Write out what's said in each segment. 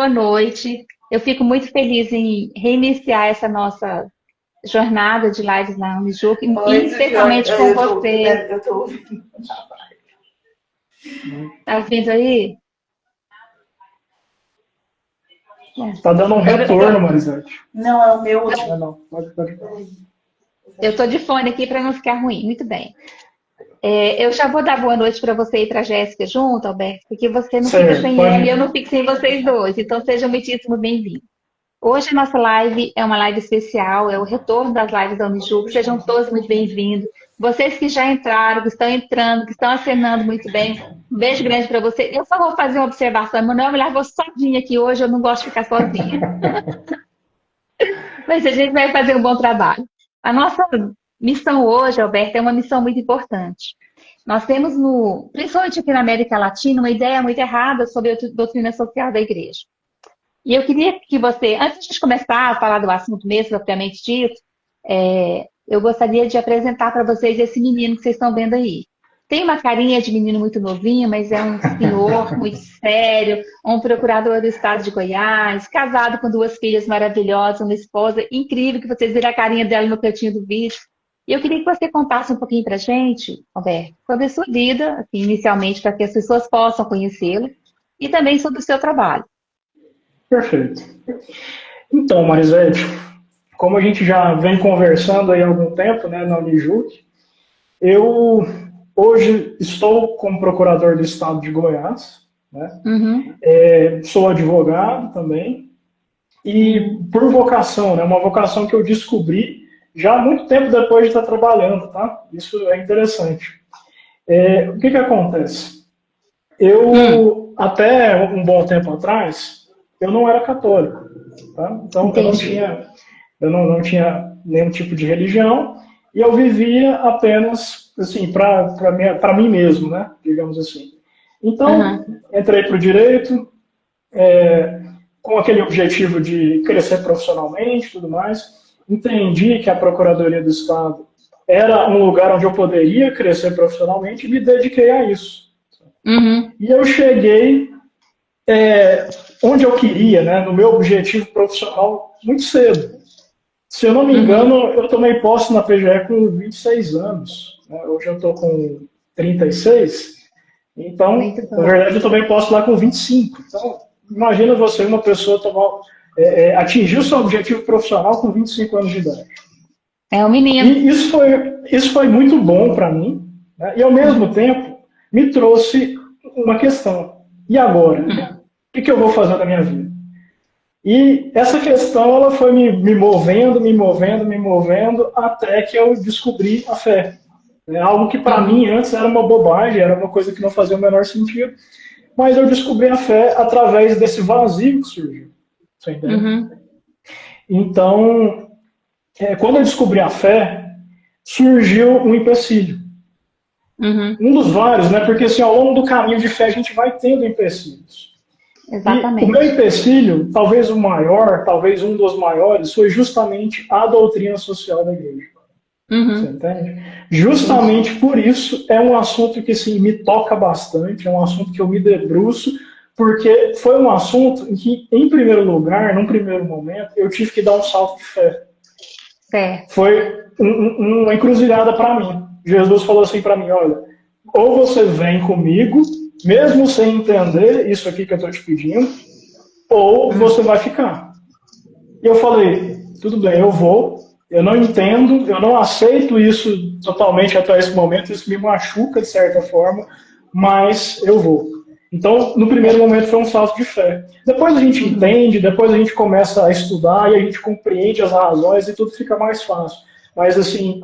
boa noite. Eu fico muito feliz em reiniciar essa nossa jornada de lives na Unijuc, Oi, e Juliana, especialmente com você. eu tô ouvindo. Tá ouvindo aí? Tá dando um retorno, Marisete. Não, é o meu. Não, não. Pode. Eu estou de fone aqui para não ficar ruim. Muito bem. Eu já vou dar boa noite para você e para a Jéssica junto, Alberto, porque você não fica Certo, sem ela e eu não pode. fico sem vocês dois. Então, sejam muitíssimo bem-vindos. Hoje a nossa live é uma live especial, é o retorno das lives da Unijuc. Sejam todos muito bem-vindos. Vocês que já entraram, que estão entrando, que estão acenando muito bem, um beijo grande para vocês. Eu só vou fazer uma observação. Manuel me largou sozinha aqui hoje, eu não gosto de ficar sozinha. Mas a gente vai fazer um bom trabalho. A nossa missão hoje, Alberto, é uma missão muito importante. Nós temos, principalmente aqui na América Latina, uma ideia muito errada sobre a doutrina social da igreja. E eu queria que você, antes de a gente começar a falar do assunto mesmo, propriamente dito, eu gostaria de apresentar para vocês esse menino que vocês estão vendo aí. Tem uma carinha de menino muito novinho, mas é um senhor muito sério, um procurador do estado de Goiás, casado com duas filhas maravilhosas, uma esposa incrível, que vocês viram a carinha dela no cantinho do vídeo. E eu queria que você contasse um pouquinho para a gente, Alberto, sobre a sua vida, assim, inicialmente, para que as pessoas possam conhecê-lo, e também sobre o seu trabalho. Perfeito. Então, Marisete, como a gente já vem conversando aí há algum tempo, né, na Unijuc, eu hoje estou como procurador do estado de Goiás, né? Uhum. Sou advogado também, e por vocação, né, uma vocação que eu descobri já há muito tempo depois de estar trabalhando, tá? Isso é interessante. O que acontece? Eu, até um bom tempo atrás, eu não era católico, tá? Então Entendi. não tinha nenhum tipo de religião e eu vivia apenas assim para mim mesmo, né? Digamos assim. Então Uhum. entrei para o direito com aquele objetivo de crescer profissionalmente, e tudo mais. Entendi que a Procuradoria do Estado era um lugar onde eu poderia crescer profissionalmente e me dediquei a isso. Uhum. E eu cheguei onde eu queria, né, no meu objetivo profissional, muito cedo. Se eu não me Uhum. engano, eu tomei posse na PGE com 26 anos. Né? Hoje eu estou com 36. Então, Muito na bom. verdade, eu tomei posse lá com 25. Então, imagina você, uma pessoa, atingir o seu objetivo profissional com 25 anos de idade. É um menino. E isso foi muito bom para mim, né? E ao mesmo tempo me trouxe uma questão. E agora? O que eu vou fazer da minha vida? E essa questão ela foi me movendo, até que eu descobri a fé. É algo que para mim antes era uma bobagem, era uma coisa que não fazia o menor sentido, mas eu descobri a fé através desse vazio que surgiu. Você entende? Uhum. Então, quando eu descobri a fé, surgiu um empecilho. Uhum. Um dos vários, né? Porque assim, ao longo do caminho de fé a gente vai tendo empecilhos. E o meu Exatamente. empecilho, talvez o maior, talvez um dos maiores, foi justamente a doutrina social da igreja. Você Uhum. entende? Entendi. Justamente por isso é um assunto que assim, me toca bastante, é um assunto que eu me debruço, porque foi um assunto em que, em primeiro lugar, num primeiro momento, eu tive que dar um salto de fé. Certo. Foi uma encruzilhada para mim. Jesus falou assim para mim, olha, ou você vem comigo, mesmo sem entender isso aqui que eu estou te pedindo, ou você vai ficar. E eu falei, tudo bem, eu vou, eu não entendo, eu não aceito isso totalmente até esse momento, isso me machuca de certa forma, mas eu vou. Então, no primeiro momento foi um salto de fé. Depois a gente Uhum. entende, depois a gente começa a estudar e a gente compreende as razões e tudo fica mais fácil. Mas, assim,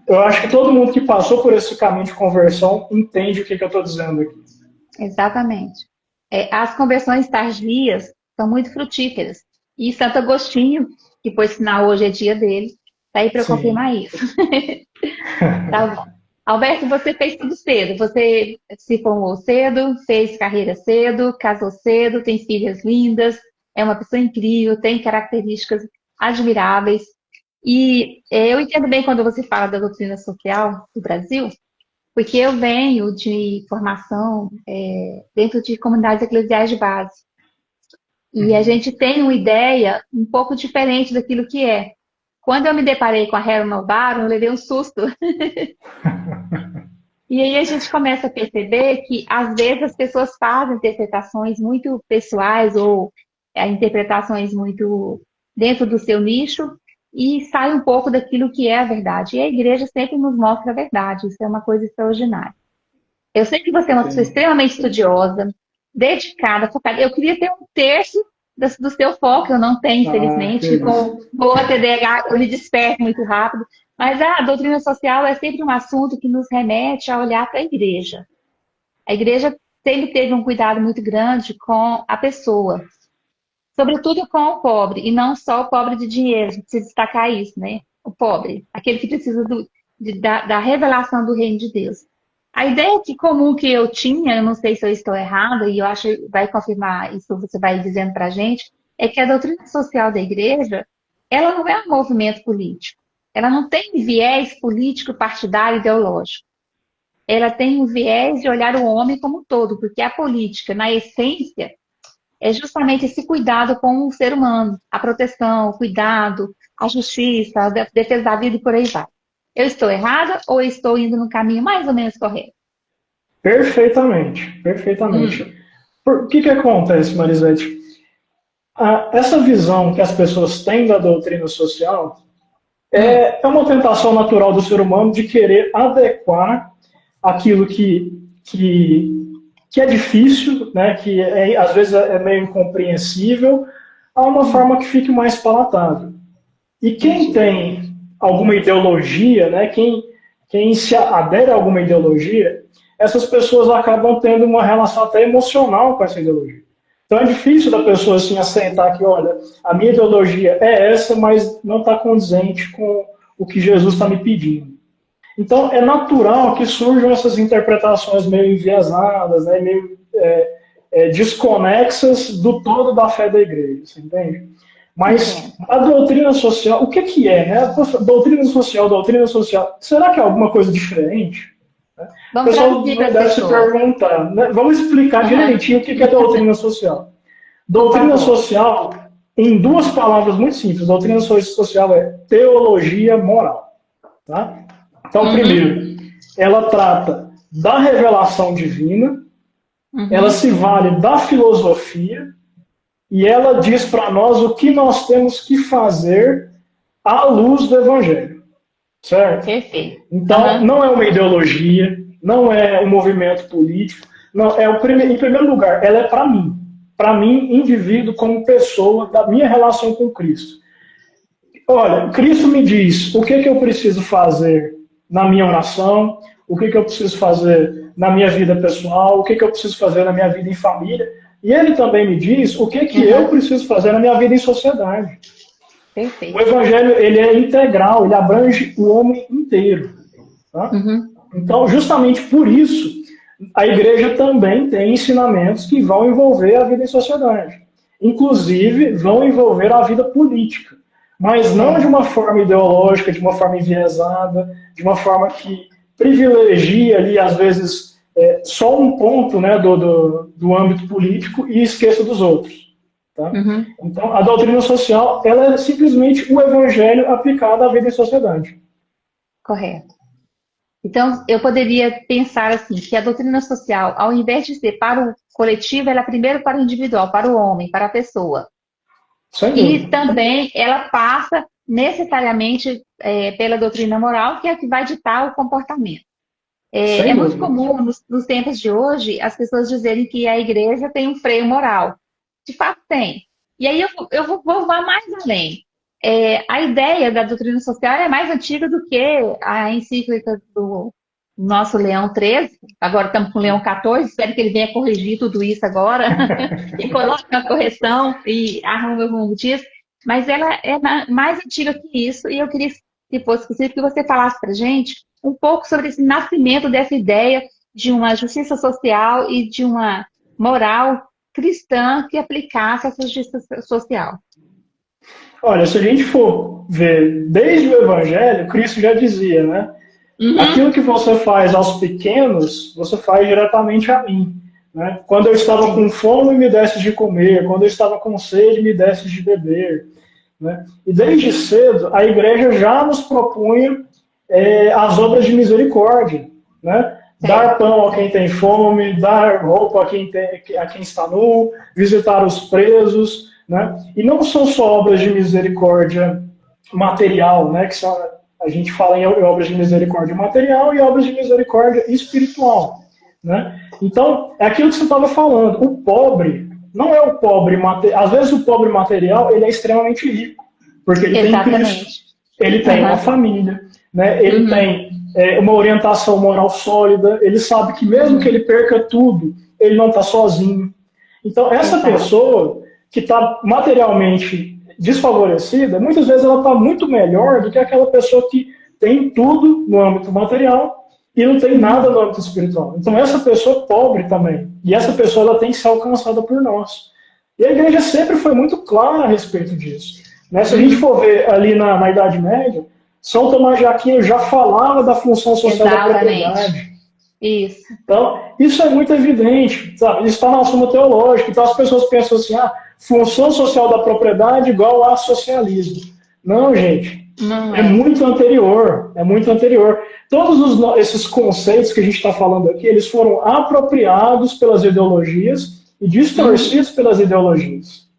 eu acho que todo mundo que passou por esse caminho de conversão entende o que eu estou dizendo aqui. Exatamente. As conversões tardias são muito frutíferas. E Santo Agostinho, que por sinal hoje é dia dele, está aí para Sim. confirmar isso. Tá bom. Alberto, você fez tudo cedo. Você se formou cedo, fez carreira cedo, casou cedo, tem filhas lindas, é uma pessoa incrível, tem características admiráveis. E eu entendo bem quando você fala da doutrina social do Brasil, porque eu venho de formação dentro de comunidades eclesiais de base. E a gente tem uma ideia um pouco diferente daquilo que é. Quando eu me deparei com a Helen Novarum, eu levei um susto. E aí a gente começa a perceber que, às vezes, as pessoas fazem interpretações muito pessoais ou interpretações muito dentro do seu nicho e sai um pouco daquilo que é a verdade. E a igreja sempre nos mostra a verdade. Isso é uma coisa extraordinária. Eu sei que você é uma pessoa Sim. extremamente estudiosa, dedicada, focada. Eu queria ter um terço do seu foco, eu não tenho, Ah, que infelizmente. isso. Com boa TDAH, eu me desperto muito rápido. Mas a doutrina social é sempre um assunto que nos remete a olhar para a igreja. A igreja sempre teve um cuidado muito grande com a pessoa, sobretudo com o pobre, e não só o pobre de dinheiro, a gente precisa destacar isso, né? O pobre, aquele que precisa da revelação do reino de Deus. A ideia comum que eu tinha, eu não sei se eu estou errada, e eu acho que vai confirmar isso, você vai dizendo para a gente, é que a doutrina social da igreja, ela não é um movimento político. Ela não tem viés político, partidário, ideológico. Ela tem um viés de olhar o homem como um todo, porque a política, na essência, é justamente esse cuidado com o ser humano, a proteção, o cuidado, a justiça, a defesa da vida e por aí vai. Eu estou errada ou estou indo no caminho mais ou menos correto? Perfeitamente, perfeitamente. Por que acontece, Marisete? Essa visão que as pessoas têm da doutrina social é uma tentação natural do ser humano de querer adequar aquilo que é difícil, né, que às vezes é meio incompreensível, a uma forma que fique mais palatável. E quem tem alguma ideologia, né, quem se adere a alguma ideologia, essas pessoas acabam tendo uma relação até emocional com essa ideologia. Então é difícil da pessoa assim aceitar que, olha, a minha ideologia é essa, mas não está condizente com o que Jesus está me pedindo. Então é natural que surjam essas interpretações meio enviesadas, né, meio desconexas do todo da fé da igreja, você entende? Mas a doutrina social, o que é, né? Doutrina social, será que é alguma coisa diferente? O Vamos pessoal traduzir para as deve se pessoas. perguntar, né? Vamos explicar direitinho o que é doutrina social. Por Doutrina favor. social, em duas palavras muito simples, doutrina social é teologia moral. Tá? Então, primeiro, ela trata da revelação divina, ela se vale da filosofia, e ela diz para nós o que nós temos que fazer à luz do Evangelho. Certo? Perfeito. Então, não é uma ideologia, não é um movimento político, não, em primeiro lugar, ela é para mim, indivíduo, como pessoa, da minha relação com Cristo. Olha, Cristo me diz o que eu preciso fazer na minha oração, o que eu preciso fazer na minha vida pessoal, o que eu preciso fazer na minha vida em família, e ele também me diz o que eu preciso fazer na minha vida em sociedade. Perfeito. O evangelho ele é integral, ele abrange o homem inteiro. Tá? Então, justamente por isso, a igreja também tem ensinamentos que vão envolver a vida em sociedade. Inclusive, vão envolver a vida política. Mas não de uma forma ideológica, de uma forma enviesada, de uma forma que privilegia ali, às vezes, só um ponto, né, do âmbito político e esqueça dos outros. Tá? Então, a doutrina social ela é simplesmente o evangelho aplicado à vida em sociedade. Correto. Então, eu poderia pensar assim, que a doutrina social, ao invés de ser para o coletivo, ela é primeiro para o individual, para o homem, para a pessoa. Sem E dúvida. também ela passa necessariamente pela doutrina moral, que é a que vai ditar o comportamento. É muito comum nos tempos de hoje as pessoas dizerem que a igreja tem um freio moral. De fato tem. E aí eu vou mais além. A ideia da doutrina social é mais antiga do que a encíclica do nosso Leão XIII. Agora estamos com o Leão XIV, espero que ele venha corrigir tudo isso agora e coloque uma correção e arrume o rumo disso. Mas ela é mais antiga que isso e eu queria, se fosse possível, que você falasse para a gente um pouco sobre esse nascimento dessa ideia de uma justiça social e de uma moral cristã que aplicasse essa justiça social. Olha, se a gente for ver desde o Evangelho, Cristo já dizia, né? Aquilo que você faz aos pequenos, você faz diretamente a mim. né? Quando eu estava com fome, me desse de comer. Quando eu estava com sede, me desse de beber. Né? E desde cedo, a igreja já nos propunha as obras de misericórdia. Né? Dar pão a quem tem fome, dar roupa a quem está nu, visitar os presos. Né? E não são só obras de misericórdia material, né? Que são, a gente fala em obras de misericórdia material e obras de misericórdia espiritual. Né? Então, é aquilo que você estava falando. O pobre não é o pobre material. Às vezes o pobre material ele é extremamente rico, porque ele tem Cristo, ele tem uma família, né? Ele tem uma orientação moral sólida, ele sabe que mesmo que ele perca tudo, ele não está sozinho. Então, essa pessoa que está materialmente desfavorecida, muitas vezes ela está muito melhor do que aquela pessoa que tem tudo no âmbito material e não tem nada no âmbito espiritual. Então, essa pessoa é pobre também. E essa pessoa ela tem que ser alcançada por nós. E a igreja sempre foi muito clara a respeito disso. Né? Se a gente for ver ali na Idade Média, São Tomás de Aquino já falava da função social da propriedade. Isso. Então, isso é muito evidente. Sabe? Isso está na Suma Teológica. Então, as pessoas pensam assim, função social da propriedade igual a socialismo. Não, gente. Não é muito anterior. É muito anterior. Todos esses conceitos que a gente está falando aqui, eles foram apropriados pelas ideologias e distorcidos pelas ideologias.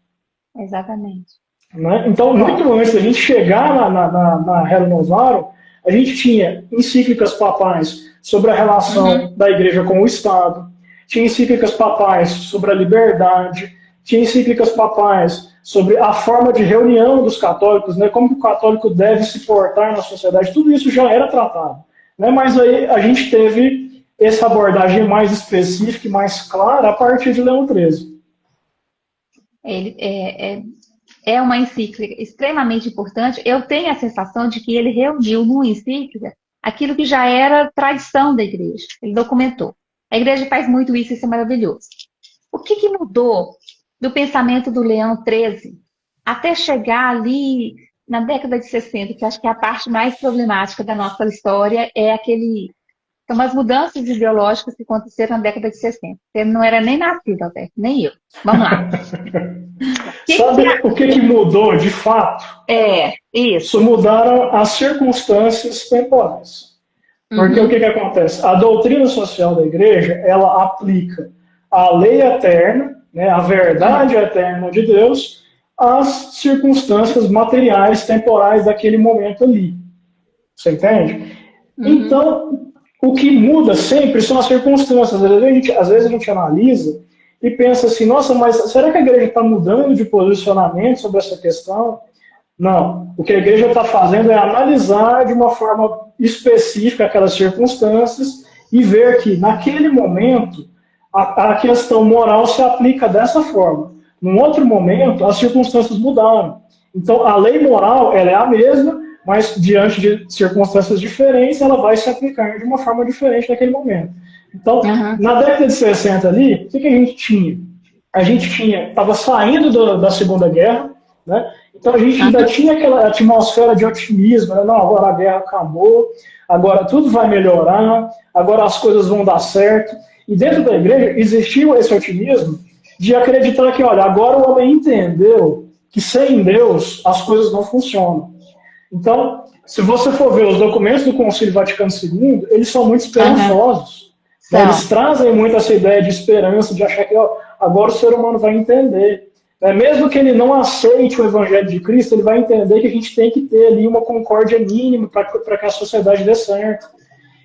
Exatamente. Né? Então, muito antes da gente chegar na Rerum Novarum, a gente tinha encíclicas papais sobre a relação da igreja com o Estado, tinha encíclicas papais sobre a liberdade, tinha encíclicas papais sobre a forma de reunião dos católicos, né? Como que o católico deve se portar na sociedade, tudo isso já era tratado. Né? Mas aí a gente teve essa abordagem mais específica e mais clara a partir de Leão XIII. Ele é uma encíclica extremamente importante. Eu tenho a sensação de que ele reuniu numa encíclica aquilo que já era tradição da igreja. Ele documentou. A igreja faz muito isso, isso é maravilhoso. O que mudou do pensamento do Leão XIII até chegar ali na década de 60, que acho que é a parte mais problemática da nossa história, são as mudanças ideológicas que aconteceram na década de 60. Você não era nem nascido, Alberto, nem eu. Vamos lá. Sabe o que mudou de fato? Isso. Mudaram as circunstâncias temporais. Porque o que acontece? A doutrina social da igreja, ela aplica a lei eterna, né, a verdade eterna de Deus, às circunstâncias materiais, temporais daquele momento ali. Você entende? Então, o que muda sempre são as circunstâncias. Às vezes a gente analisa e pensa assim, nossa, mas será que a igreja está mudando de posicionamento sobre essa questão? Não. O que a igreja está fazendo é analisar de uma forma específica aquelas circunstâncias e ver que, naquele momento, a questão moral se aplica dessa forma. Num outro momento, as circunstâncias mudaram. Então, a lei moral ela é a mesma, mas diante de circunstâncias diferentes, ela vai se aplicar de uma forma diferente naquele momento. Então, na década de 60 ali, o que a gente tinha? A gente estava saindo da Segunda Guerra, né? Então a gente ainda tinha aquela atmosfera de otimismo, né? Não, agora a guerra acabou, agora tudo vai melhorar, agora as coisas vão dar certo. E dentro da igreja existiu esse otimismo de acreditar que, olha, agora o homem entendeu que sem Deus as coisas não funcionam. Então, se você for ver os documentos do Concílio Vaticano II, eles são muito esperançosos. Né? Eles trazem muito essa ideia de esperança, de achar que agora o ser humano vai entender. Mesmo que ele não aceite o Evangelho de Cristo, ele vai entender que a gente tem que ter ali uma concórdia mínima para que a sociedade dê certo.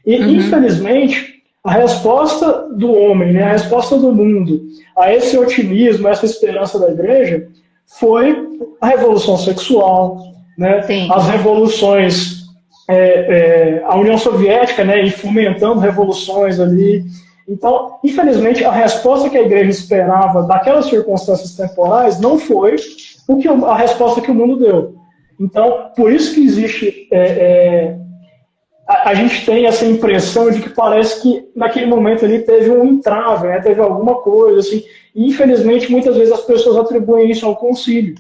E, infelizmente, a resposta do homem, né, a resposta do mundo a esse otimismo, a essa esperança da igreja, foi a revolução sexual, né, as revoluções, a União Soviética, né, e fomentando revoluções ali. Então, infelizmente, a resposta que a igreja esperava daquelas circunstâncias temporais não foi a resposta que o mundo deu. Então, por isso que existe... a gente tem essa impressão de que parece que naquele momento ali teve um entrave, né, teve alguma coisa, assim. E, infelizmente, muitas vezes as pessoas atribuem isso ao concílio,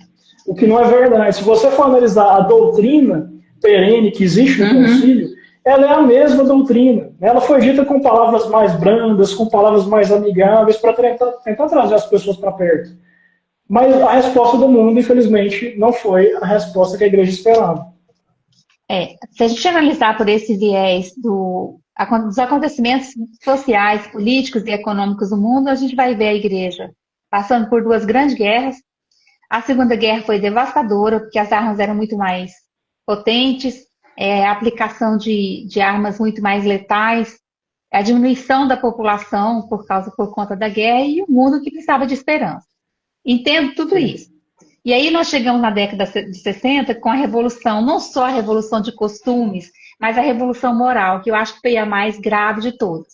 o que não é verdade. Se você for analisar a doutrina perene que existe no concílio, ela é a mesma doutrina. Ela foi dita com palavras mais brandas, com palavras mais amigáveis, para tentar trazer as pessoas para perto. Mas a resposta do mundo, infelizmente, não foi a resposta que a igreja esperava. Se a gente analisar por esse viés dos acontecimentos sociais, políticos e econômicos do mundo, a gente vai ver a igreja passando por duas grandes guerras. A Segunda Guerra foi devastadora, porque as armas eram muito mais potentes, a aplicação de armas muito mais letais, a diminuição da população por conta da guerra e o mundo que precisava de esperança. Entendo tudo isso. E aí nós chegamos na década de 60 com a revolução, não só a revolução de costumes, mas a revolução moral, que eu acho que foi a mais grave de todas.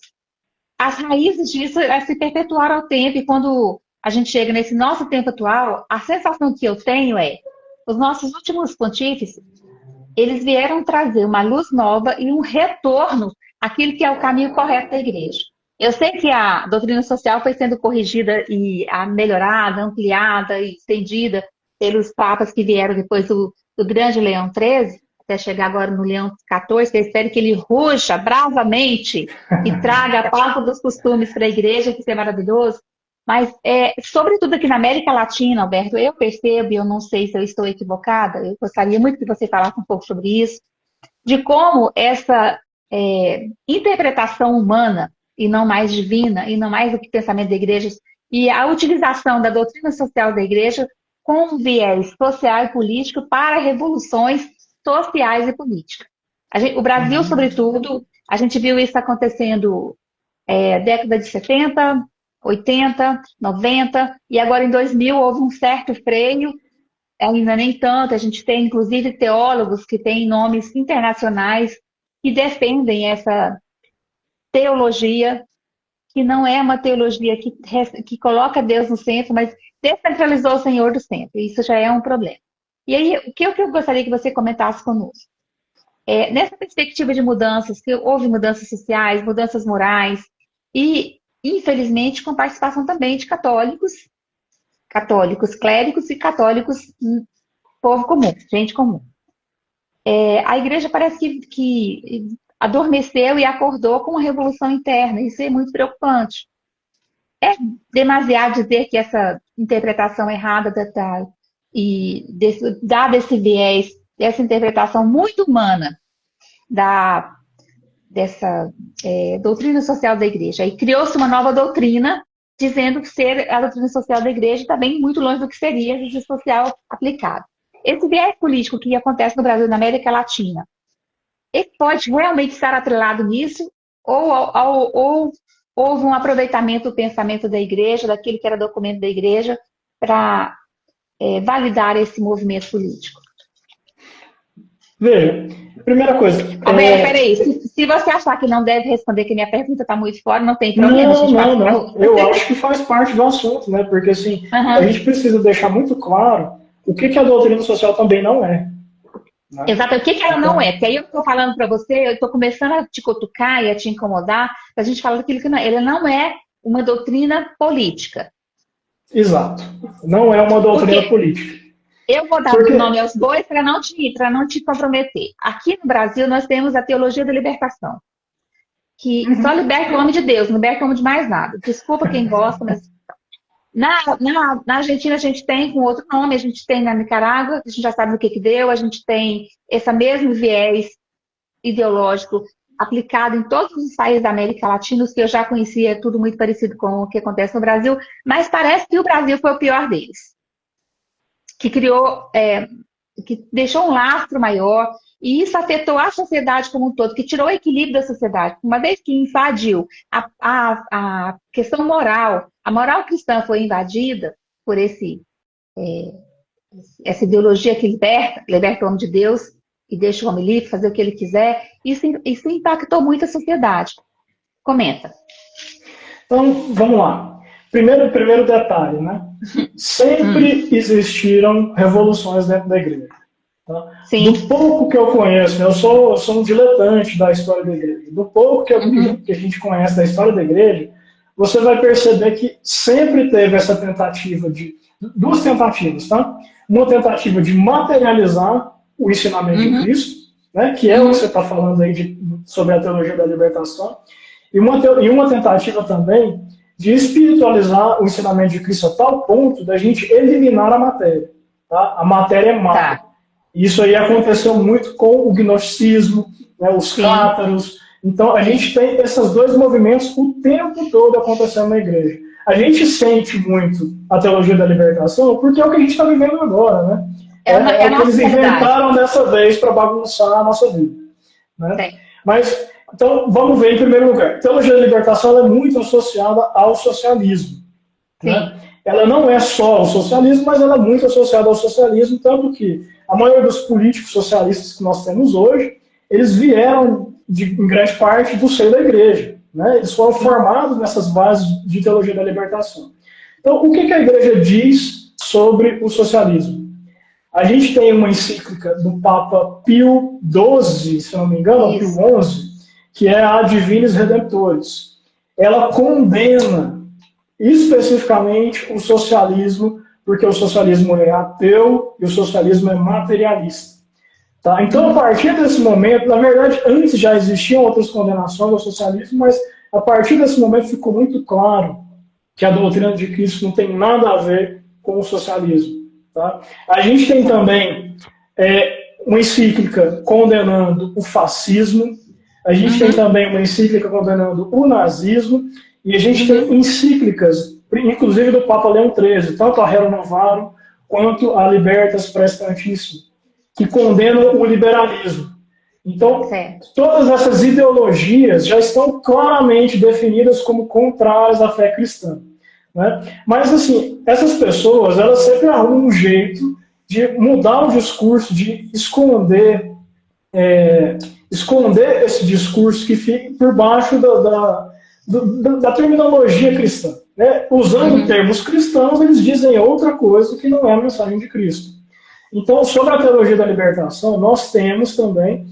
As raízes disso se perpetuaram ao tempo, e quando a gente chega nesse nosso tempo atual, a sensação que eu tenho os nossos últimos pontífices, eles vieram trazer uma luz nova e um retorno àquilo que é o caminho correto da igreja. Eu sei que a doutrina social foi sendo corrigida e melhorada, ampliada e estendida pelos papas que vieram depois do grande Leão XIII, até chegar agora no Leão XIV, que eu espero que ele ruja bravamente e traga a pauta dos costumes para a igreja, que isso é maravilhoso. Mas, sobretudo aqui na América Latina, Alberto, eu percebo, e eu não sei se eu estou equivocada, eu gostaria muito que você falasse um pouco sobre isso, de como essa interpretação humana, e não mais divina, e não mais do que pensamento da igreja, e a utilização da doutrina social da igreja com viés social e político para revoluções sociais e políticas. O Brasil, sobretudo, a gente viu isso acontecendo década de 70, 80, 90, e agora em 2000 houve um certo freio, ainda nem tanto. A gente tem, inclusive, teólogos que têm nomes internacionais que defendem essa teologia, que não é uma teologia que coloca Deus no centro, mas descentralizou o Senhor do centro. Isso já é um problema. E aí, o que eu gostaria que você comentasse conosco? Nessa perspectiva de mudanças, que houve mudanças sociais, mudanças morais, e, infelizmente, com participação também de católicos clérigos e católicos povo comum, gente comum. A igreja parece que adormeceu e acordou com uma revolução interna. Isso é muito preocupante. É demasiado dizer que essa interpretação errada dado esse viés, dessa interpretação muito humana dessa doutrina social da igreja. E criou-se uma nova doutrina, dizendo que ser a doutrina social da igreja está bem muito longe do que seria a justiça social aplicada. Esse viés político que acontece no Brasil e na América Latina, ele pode realmente estar atrelado nisso, ou houve um aproveitamento do pensamento da igreja, daquilo que era documento da igreja, para validar esse movimento político? Veja, primeira coisa... Alberto, peraí, se você achar que não deve responder, que minha pergunta está muito fora, não tem problema. Não. Eu acho que faz parte do assunto, né? Porque assim, a gente precisa deixar muito claro o que a doutrina social também não é. Né? Exato, o que ela não é? Porque aí eu estou falando para você, eu estou começando a te cutucar e a te incomodar, para a gente falar daquilo que não é. Ela não é uma doutrina política. Exato. Não é uma doutrina política. Eu vou dar o nome aos bois para não te comprometer. Aqui no Brasil nós temos a teologia da libertação, que só liberta o homem de Deus, não liberta o homem de mais nada. Desculpa quem gosta, mas na Argentina a gente tem com outro nome, a gente tem na Nicarágua, a gente já sabe o que deu, a gente tem esse mesmo viés ideológico aplicado em todos os países da América Latina. Os que eu já conhecia, é tudo muito parecido com o que acontece no Brasil, mas parece que o Brasil foi o pior deles, que criou, que deixou um lastro maior, e isso afetou a sociedade como um todo, que tirou o equilíbrio da sociedade. Uma vez que invadiu a questão moral, a moral cristã foi invadida por essa ideologia que liberta o homem de Deus e deixa o homem livre, fazer o que ele quiser. Isso impactou muito a sociedade. Comenta. Então, vamos lá. Primeiro detalhe, né? Sempre existiram revoluções dentro da igreja. Tá? Do pouco que eu conheço, eu sou um diletante da história da igreja. Do pouco que a gente conhece da história da igreja, você vai perceber que sempre teve essa tentativa duas tentativas, tá? Uma tentativa de materializar o ensinamento de Cristo, né, que é o que você está falando aí sobre a teologia da libertação, e uma tentativa também de espiritualizar o ensinamento de Cristo a tal ponto da gente eliminar a matéria. Tá? A matéria é má. Tá. Isso aí aconteceu muito com o gnosticismo, né, os cátaros. Então, a gente tem esses dois movimentos o tempo todo acontecendo na igreja. A gente sente muito a teologia da libertação porque é o que a gente está vivendo agora, né? É o que eles inventaram dessa vez para bagunçar a nossa vida. Né? Mas, então, vamos ver em primeiro lugar. A teologia da libertação é muito associada ao socialismo. Né? Ela não é só o socialismo, mas ela é muito associada ao socialismo, tanto que a maioria dos políticos socialistas que nós temos hoje, eles vieram, em grande parte, do seio da igreja. Né? Eles foram formados nessas bases de teologia da libertação. Então, o que a igreja diz sobre o socialismo? A gente tem uma encíclica do Papa Pio XII, se não me engano, ou Pio XI, que é a Divinis Redemptoris. Ela condena especificamente o socialismo, porque o socialismo é ateu e o socialismo é materialista. Tá? Então, a partir desse momento, na verdade, antes já existiam outras condenações ao socialismo, mas a partir desse momento ficou muito claro que a doutrina de Cristo não tem nada a ver com o socialismo. Tá? A gente tem também uma encíclica condenando o fascismo, a gente tem também uma encíclica condenando o nazismo, e a gente tem encíclicas, inclusive do Papa Leão XIII, tanto a Rerum Novarum quanto a Libertas Praestantissima, que condenam o liberalismo. Então, todas essas ideologias já estão claramente definidas como contrárias à fé cristã. Né? Mas, assim, essas pessoas, elas sempre arrumam um jeito de mudar o discurso, de esconder esse discurso que fica por baixo da terminologia cristã. Né? Usando termos cristãos, eles dizem outra coisa que não é a mensagem de Cristo. Então, sobre a teologia da libertação, nós temos também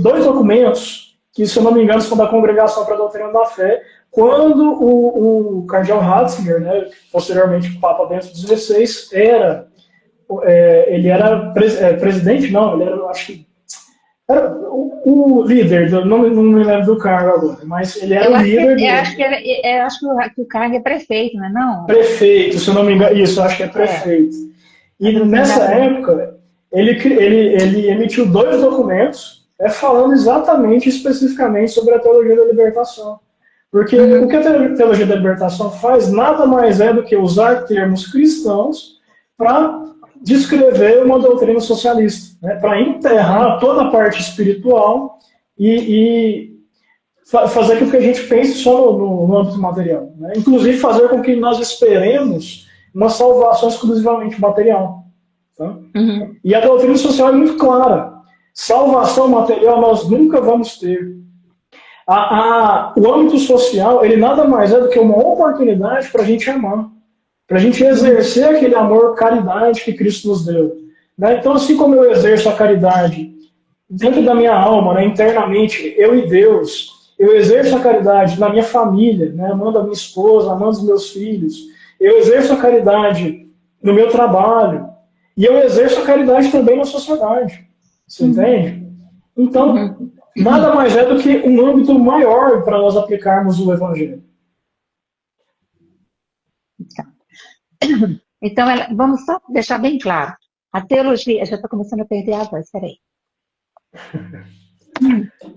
dois documentos que, se eu não me engano, são da Congregação para a Doutrina da Fé, quando o cardeal Ratzinger, né, posteriormente o Papa Bento XVI, ele era presidente, não, ele era, acho que, era o líder, não me lembro do cargo agora, mas ele era o líder. Acho que o cargo é prefeito, não é não? Prefeito, se eu não me engano, isso, acho que é prefeito. E nessa época, ele emitiu dois documentos falando exatamente, especificamente sobre a teologia da libertação. Porque o que a teologia da libertação faz nada mais é do que usar termos cristãos para descrever uma doutrina socialista, né? Para enterrar toda a parte espiritual e fazer com que a gente pense só no âmbito material. Né? Inclusive fazer com que nós esperemos uma salvação exclusivamente material. Tá? E a doutrina social é muito clara. Salvação material nós nunca vamos ter. O âmbito social, ele nada mais é do que uma oportunidade para a gente amar, para a gente exercer aquele amor, caridade que Cristo nos deu. Né? Então, assim como eu exerço a caridade dentro da minha alma, né, internamente, eu e Deus, eu exerço a caridade na minha família, né, amando a minha esposa, amando os meus filhos, eu exerço a caridade no meu trabalho, e eu exerço a caridade também na sociedade. Você entende? Então, nada mais é do que um âmbito maior para nós aplicarmos o Evangelho. Então, vamos só deixar bem claro. A teologia... Já estou começando a perder a voz, peraí.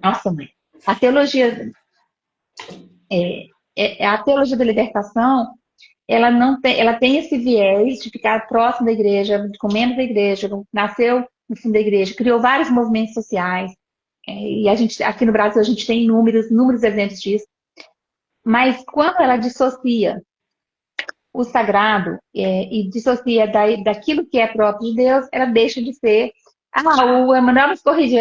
Nossa, mãe. A teologia... a teologia da libertação, ela tem esse viés de ficar próximo da igreja, com membros da igreja, nasceu no fim da igreja, criou vários movimentos sociais, e aqui no Brasil a gente tem inúmeros exemplos disso. Mas quando ela dissocia o sagrado e dissocia daquilo que é próprio de Deus, ela deixa de ser... o Emanuel nos corrigiu,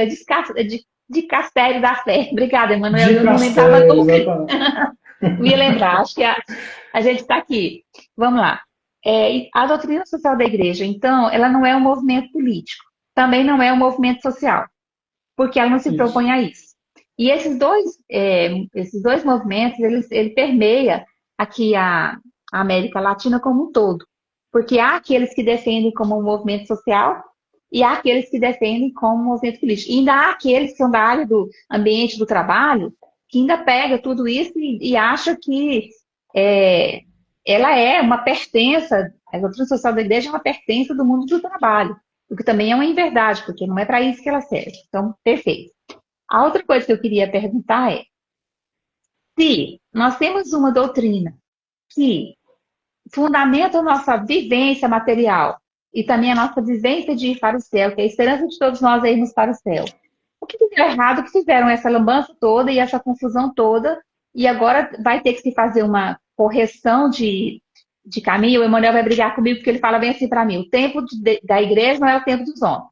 de Castério da Fé. Obrigada, Emanuel. Eu não lembrava como. Eu ia lembrar, acho que a gente está aqui. Vamos lá. A doutrina social da igreja, então, ela não é um movimento político. Também não é um movimento social. Porque ela não se propõe a isso. E esses dois movimentos, ele permeia aqui a América Latina como um todo. Porque há aqueles que defendem como um movimento social e há aqueles que defendem como movimento político. E ainda há aqueles que são da área do ambiente do trabalho, que ainda pega tudo isso e acha que é, ela é uma pertença, a doutrina social da igreja é uma pertença do mundo do trabalho, o que também é uma inverdade, porque não é para isso que ela serve. Então, perfeito. A outra coisa que eu queria perguntar é, se nós temos uma doutrina que fundamenta a nossa vivência material e também a nossa vivência de ir para o céu, que é a esperança de todos nós é irmos para o céu. O que deu errado que fizeram essa lambança toda e essa confusão toda e agora vai ter que se fazer uma correção de caminho? O Emmanuel vai brigar comigo porque ele fala bem assim para mim, o tempo da igreja não é o tempo dos homens.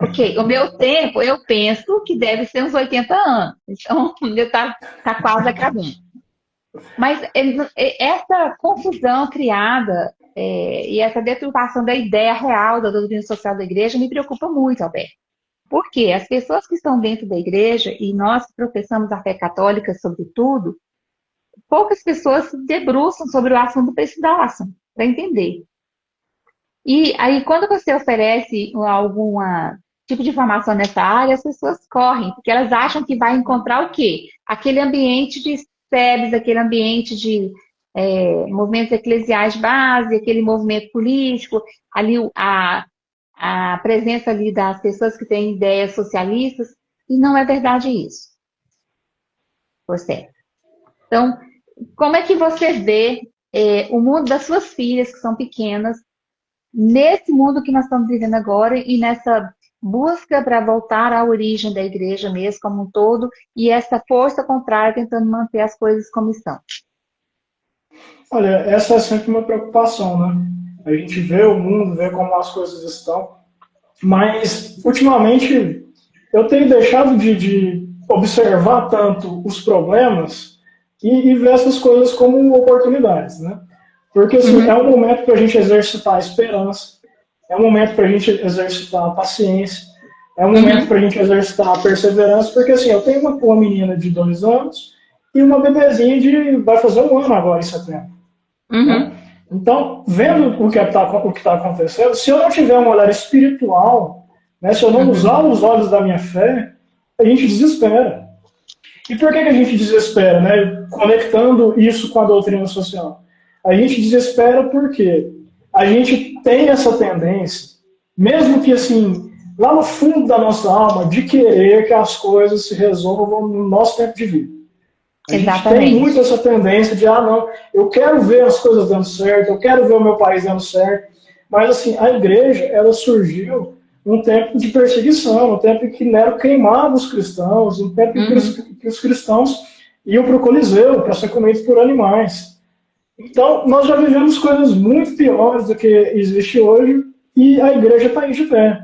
Ok, o meu tempo, eu penso que deve ser uns 80 anos. Então, o meu tá quase acabando. Mas essa confusão criada e essa deturpação da ideia real da doutrina social da igreja me preocupa muito, Alberto. Porque as pessoas que estão dentro da igreja, e nós que professamos a fé católica sobretudo, poucas pessoas se debruçam sobre o assunto para estudar o assunto, para entender. E aí, quando você oferece algum tipo de informação nessa área, as pessoas correm, porque elas acham que vai encontrar o quê? Aquele ambiente de SEBs, aquele ambiente de movimentos eclesiais de base, aquele movimento político, ali a presença ali das pessoas que têm ideias socialistas, e não é verdade isso. Por certo. Então, como é que você vê o mundo das suas filhas, que são pequenas, nesse mundo que nós estamos vivendo agora e nessa busca para voltar à origem da igreja mesmo como um todo e essa força contrária tentando manter as coisas como estão? Olha, essa é sempre uma preocupação, né? A gente vê o mundo, vê como as coisas estão, mas ultimamente eu tenho deixado de observar tanto os problemas e ver essas coisas como oportunidades, né? Porque assim, é um momento para a gente exercitar a esperança, é um momento para a gente exercitar a paciência, é um momento para a gente exercitar a perseverança, porque assim, eu tenho uma menina de 2 anos e uma bebezinha vai fazer 1 ano agora em setembro. Né? Então, vendo o que está acontecendo, se eu não tiver um olhar espiritual, né, se eu não usar os olhos da minha fé, a gente desespera. E por que a gente desespera? Né? Conectando isso com a doutrina social. A gente desespera porque a gente tem essa tendência, mesmo que assim, lá no fundo da nossa alma, de querer que as coisas se resolvam no nosso tempo de vida. A gente tem muito essa tendência de, não, eu quero ver as coisas dando certo, eu quero ver o meu país dando certo. Mas assim, a igreja, ela surgiu num tempo de perseguição, num tempo em que Nero queimava os cristãos, num tempo em que os cristãos iam para o Coliseu para ser comidos por animais. Então, nós já vivemos coisas muito piores do que existe hoje e a igreja está aí de pé.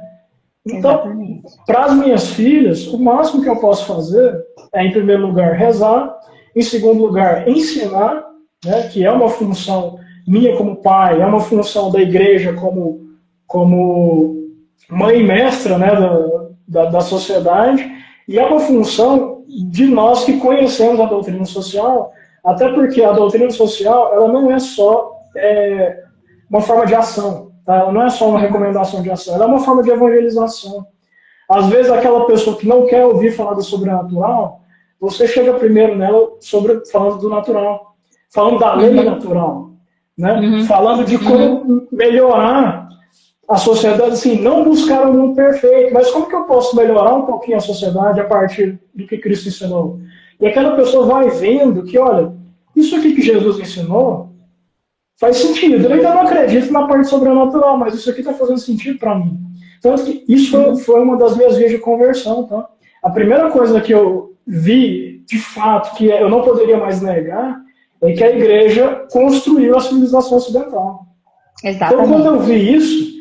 Então, para as minhas filhas, o máximo que eu posso fazer é, em primeiro lugar, rezar, em segundo lugar, ensinar, né, que é uma função minha como pai, é uma função da igreja como mãe e mestra, né, da sociedade, e é uma função de nós que conhecemos a doutrina social. Até porque a doutrina social, ela não é só uma forma de ação, tá? Ela não é só uma recomendação de ação, ela é uma forma de evangelização. Às vezes, aquela pessoa que não quer ouvir falar do sobrenatural, você chega primeiro nela falando do natural, falando da lei natural, né? Falando de como melhorar a sociedade, assim, não buscar um mundo perfeito, mas como que eu posso melhorar um pouquinho a sociedade a partir do que Cristo ensinou? E aquela pessoa vai vendo que, olha, isso aqui que Jesus ensinou faz sentido. Eu ainda não acredito na parte sobrenatural, mas isso aqui está fazendo sentido para mim. Então, isso foi uma das minhas vias de conversão. Tá? A primeira coisa que eu vi, de fato, que eu não poderia mais negar, é que a igreja construiu a civilização ocidental. Exatamente. Então, quando eu vi isso,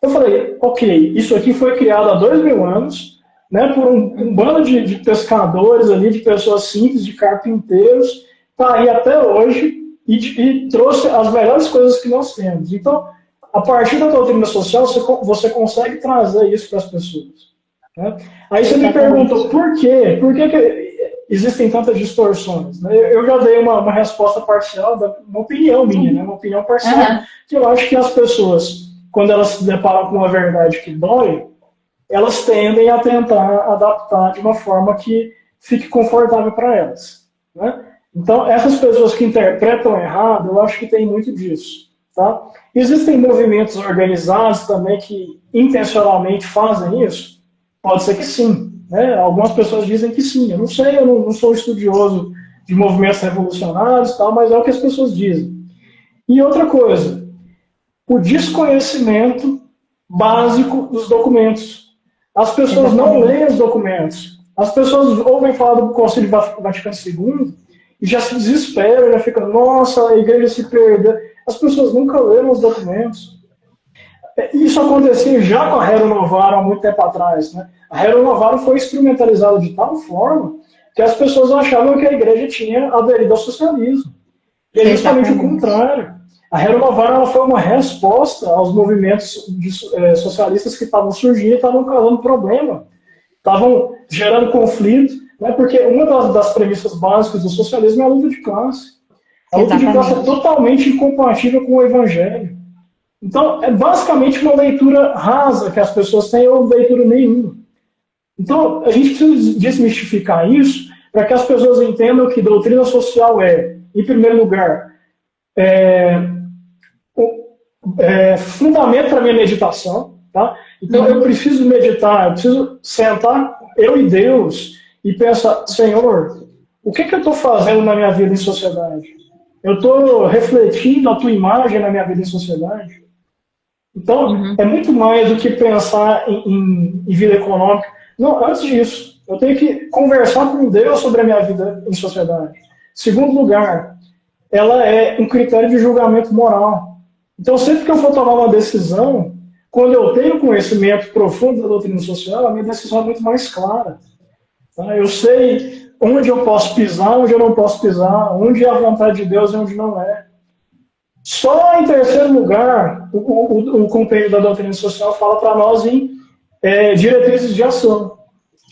eu falei, ok, isso aqui foi criado há 2000 anos, né, por um bando de pescadores ali, de pessoas simples, de carpinteiros, está aí até hoje e trouxe as melhores coisas que nós temos. Então, a partir da doutrina social, você consegue trazer isso para as pessoas. Né? Aí você me perguntou por quê? Por que existem tantas distorções? Né? Eu já dei uma resposta parcial, uma opinião minha, né? Uma opinião parcial, que eu acho que as pessoas, quando elas se deparam com uma verdade que dói, elas tendem a tentar adaptar de uma forma que fique confortável para elas. Né? Então, essas pessoas que interpretam errado, eu acho que tem muito disso. Tá? Existem movimentos organizados também que intencionalmente fazem isso? Pode ser que sim. Né? Algumas pessoas dizem que sim. Eu não sei, eu não sou estudioso de movimentos revolucionários, tal, mas é o que as pessoas dizem. E outra coisa, o desconhecimento básico dos documentos. As pessoas não leem os documentos. As pessoas ouvem falar do Concílio Vaticano II e já se desesperam, já ficam, nossa, a igreja se perdeu. As pessoas nunca leram os documentos. Isso acontecia já com a Rerum Novarum há muito tempo atrás. Né? A Rerum Novarum foi instrumentalizada de tal forma que as pessoas achavam que a igreja tinha aderido ao socialismo. E é justamente o contrário. A Rerum Novarum ela foi uma resposta aos movimentos socialistas que estavam surgindo e estavam causando problema. Estavam gerando conflito, né? Porque uma das premissas básicas do socialismo é a luta de classe. A luta de classe é totalmente incompatível com o evangelho. Então, é basicamente uma leitura rasa que as pessoas têm ou leitura nenhuma. Então, a gente precisa desmistificar isso para que as pessoas entendam que doutrina social em primeiro lugar, fundamento para a minha meditação. Tá? Então, eu preciso meditar, eu preciso sentar, eu e Deus, e pensar, Senhor, o que eu estou fazendo na minha vida em sociedade? Eu estou refletindo a tua imagem na minha vida em sociedade? Então, é muito mais do que pensar em vida econômica. Não, antes disso, eu tenho que conversar com Deus sobre a minha vida em sociedade. Segundo lugar, ela é um critério de julgamento moral. Então, sempre que eu for tomar uma decisão, quando eu tenho conhecimento profundo da doutrina social, a minha decisão é muito mais clara. Tá? Eu sei onde eu posso pisar, onde eu não posso pisar, onde é a vontade de Deus e onde não é. Só em terceiro lugar, o compêndio da doutrina social fala para nós em diretrizes de ação.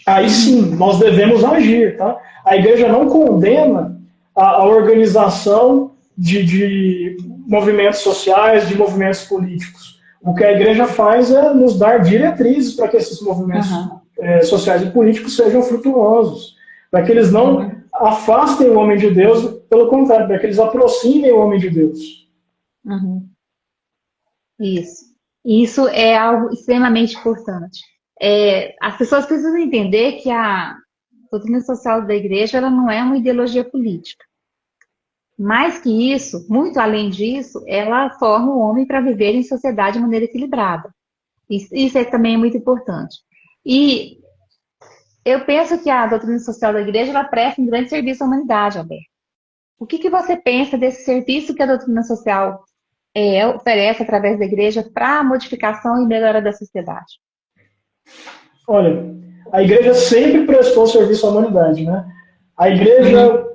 Aí sim, nós devemos agir. Tá? A igreja não condena a organização de movimentos sociais, de movimentos políticos. O que a igreja faz é nos dar diretrizes para que esses movimentos sociais e políticos sejam frutuosos, para que eles não afastem o homem de Deus, pelo contrário, para que eles aproximem o homem de Deus. Isso é algo extremamente importante. As pessoas precisam entender que a doutrina social da igreja ela não é uma ideologia política. Mais que isso, muito além disso, ela forma o homem para viver em sociedade de maneira equilibrada. Isso é também muito importante. E eu penso que a doutrina social da igreja ela presta um grande serviço à humanidade, Alberto. O que você pensa desse serviço que a doutrina social oferece através da igreja para a modificação e melhora da sociedade? Olha, a igreja sempre prestou serviço à humanidade, né? A igreja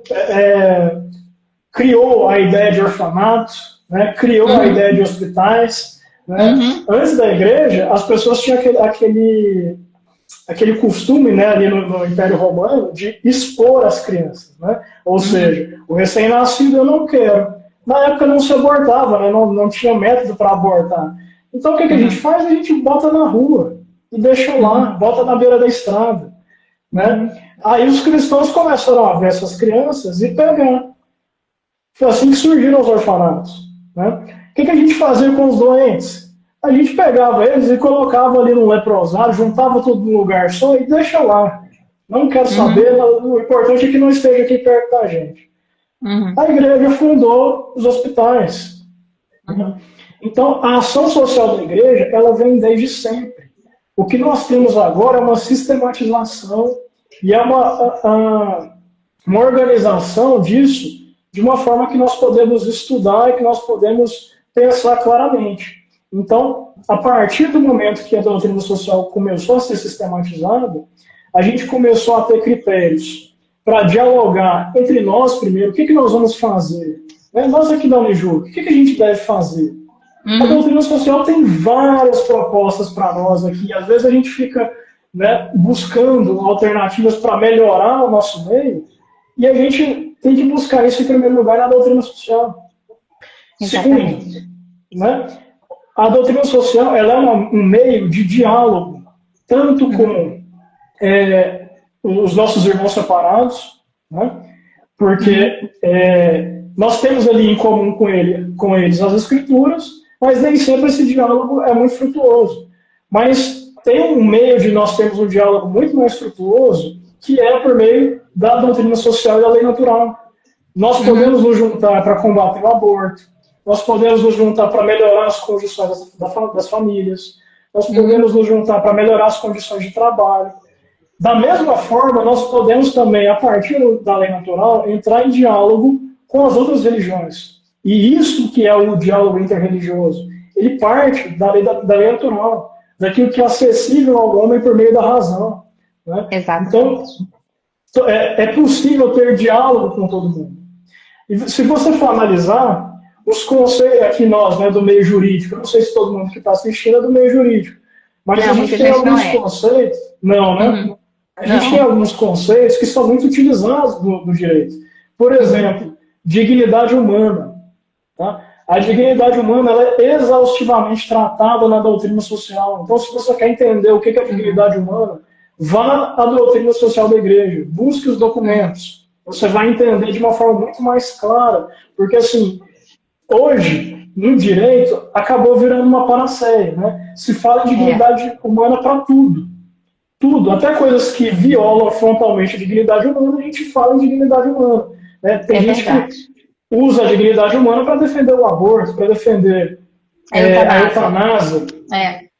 criou a ideia de orfanatos, né? Criou a ideia de hospitais. Né? Antes da igreja, as pessoas tinham aquele costume, né, ali no Império Romano de expor as crianças. Né? Ou seja, o recém-nascido eu não quero. Na época não se abortava, né? Não tinha método para abortar. Então o que a gente faz? A gente bota na rua e deixa lá, bota na beira da estrada. Né? Aí os cristãos começaram a ver essas crianças e pegar. Foi assim que surgiram os orfanatos. Né? O que a gente fazia com os doentes? A gente pegava eles e colocava ali no leprosário, juntava tudo num lugar só e deixa lá. Não quero saber, o importante é que não esteja aqui perto da gente. A igreja fundou os hospitais. Então, a ação social da igreja, ela vem desde sempre. O que nós temos agora é uma sistematização e é uma organização disso de uma forma que nós podemos estudar e que nós podemos pensar claramente. Então, a partir do momento que a doutrina social começou a ser sistematizada, a gente começou a ter critérios para dialogar entre nós primeiro, o que nós vamos fazer. Né? Nós aqui da Uniju, o que a gente deve fazer? A doutrina social tem várias propostas para nós aqui. Às vezes a gente fica, né, buscando alternativas para melhorar o nosso meio, e a gente tem que buscar isso em primeiro lugar na doutrina social. Exatamente. Segundo, né, a doutrina social ela é um meio de diálogo tanto com os nossos irmãos separados, né? Porque nós temos ali em comum com eles as escrituras, mas nem sempre esse diálogo é muito frutuoso. Mas tem um meio de nós termos um diálogo muito mais frutuoso, que é por meio da doutrina social e da lei natural. Nós podemos nos juntar para combater o aborto, nós podemos nos juntar para melhorar as condições das famílias, nós podemos nos juntar para melhorar as condições de trabalho. Da mesma forma, nós podemos também, a partir da lei natural, entrar em diálogo com as outras religiões. E isso que é o diálogo interreligioso. Ele parte da lei natural, daquilo que é acessível ao homem por meio da razão. Né? Então, é possível ter diálogo com todo mundo. E se você for analisar, os conceitos, aqui nós, né, do meio jurídico, eu não sei se todo mundo que está assistindo é do meio jurídico, mas a gente tem alguns conceitos, né? A gente tem alguns conceitos que são muito utilizados no direito. Por exemplo, dignidade humana. Tá? A dignidade humana ela é exaustivamente tratada na doutrina social. Então, se você quer entender o que é a dignidade humana, vá à doutrina social da igreja, busque os documentos. Você vai entender de uma forma muito mais clara. Porque, assim, hoje, no direito, acabou virando uma panaceia. Né? Se fala em dignidade humana para tudo. Tudo, até coisas que violam frontalmente a dignidade humana, a gente fala em dignidade humana. Né? Tem gente que usa a dignidade humana para defender o aborto, para defender a eutanásia.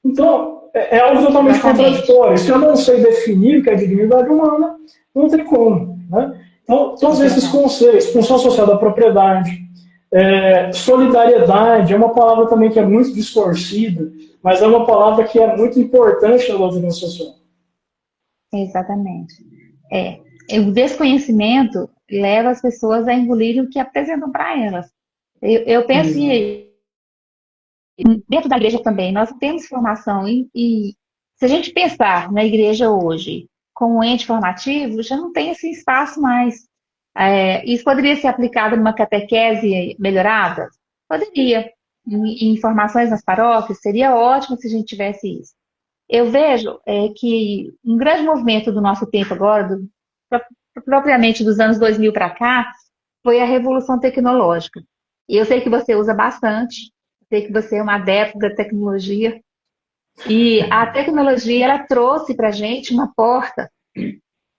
Então, é algo totalmente contraditório. Se eu não sei definir o que é dignidade humana, não tem como. Né? Então, todos esses conceitos, função social da propriedade, solidariedade, é uma palavra também que é muito distorcida, mas é uma palavra que é muito importante na doutrina social. Exatamente. O desconhecimento leva as pessoas a engolirem o que apresentam para elas. Eu penso que dentro da igreja também nós temos formação e se a gente pensar na igreja hoje como um ente formativo, já não tem esse espaço mais. Isso poderia ser aplicado numa catequese melhorada? Poderia. Em formações nas paróquias, seria ótimo se a gente tivesse isso. Eu vejo que um grande movimento do nosso tempo agora, propriamente dos anos 2000 para cá, foi a revolução tecnológica. E eu sei que você usa bastante, sei que você é uma adepta da tecnologia, e a tecnologia ela trouxe para a gente uma porta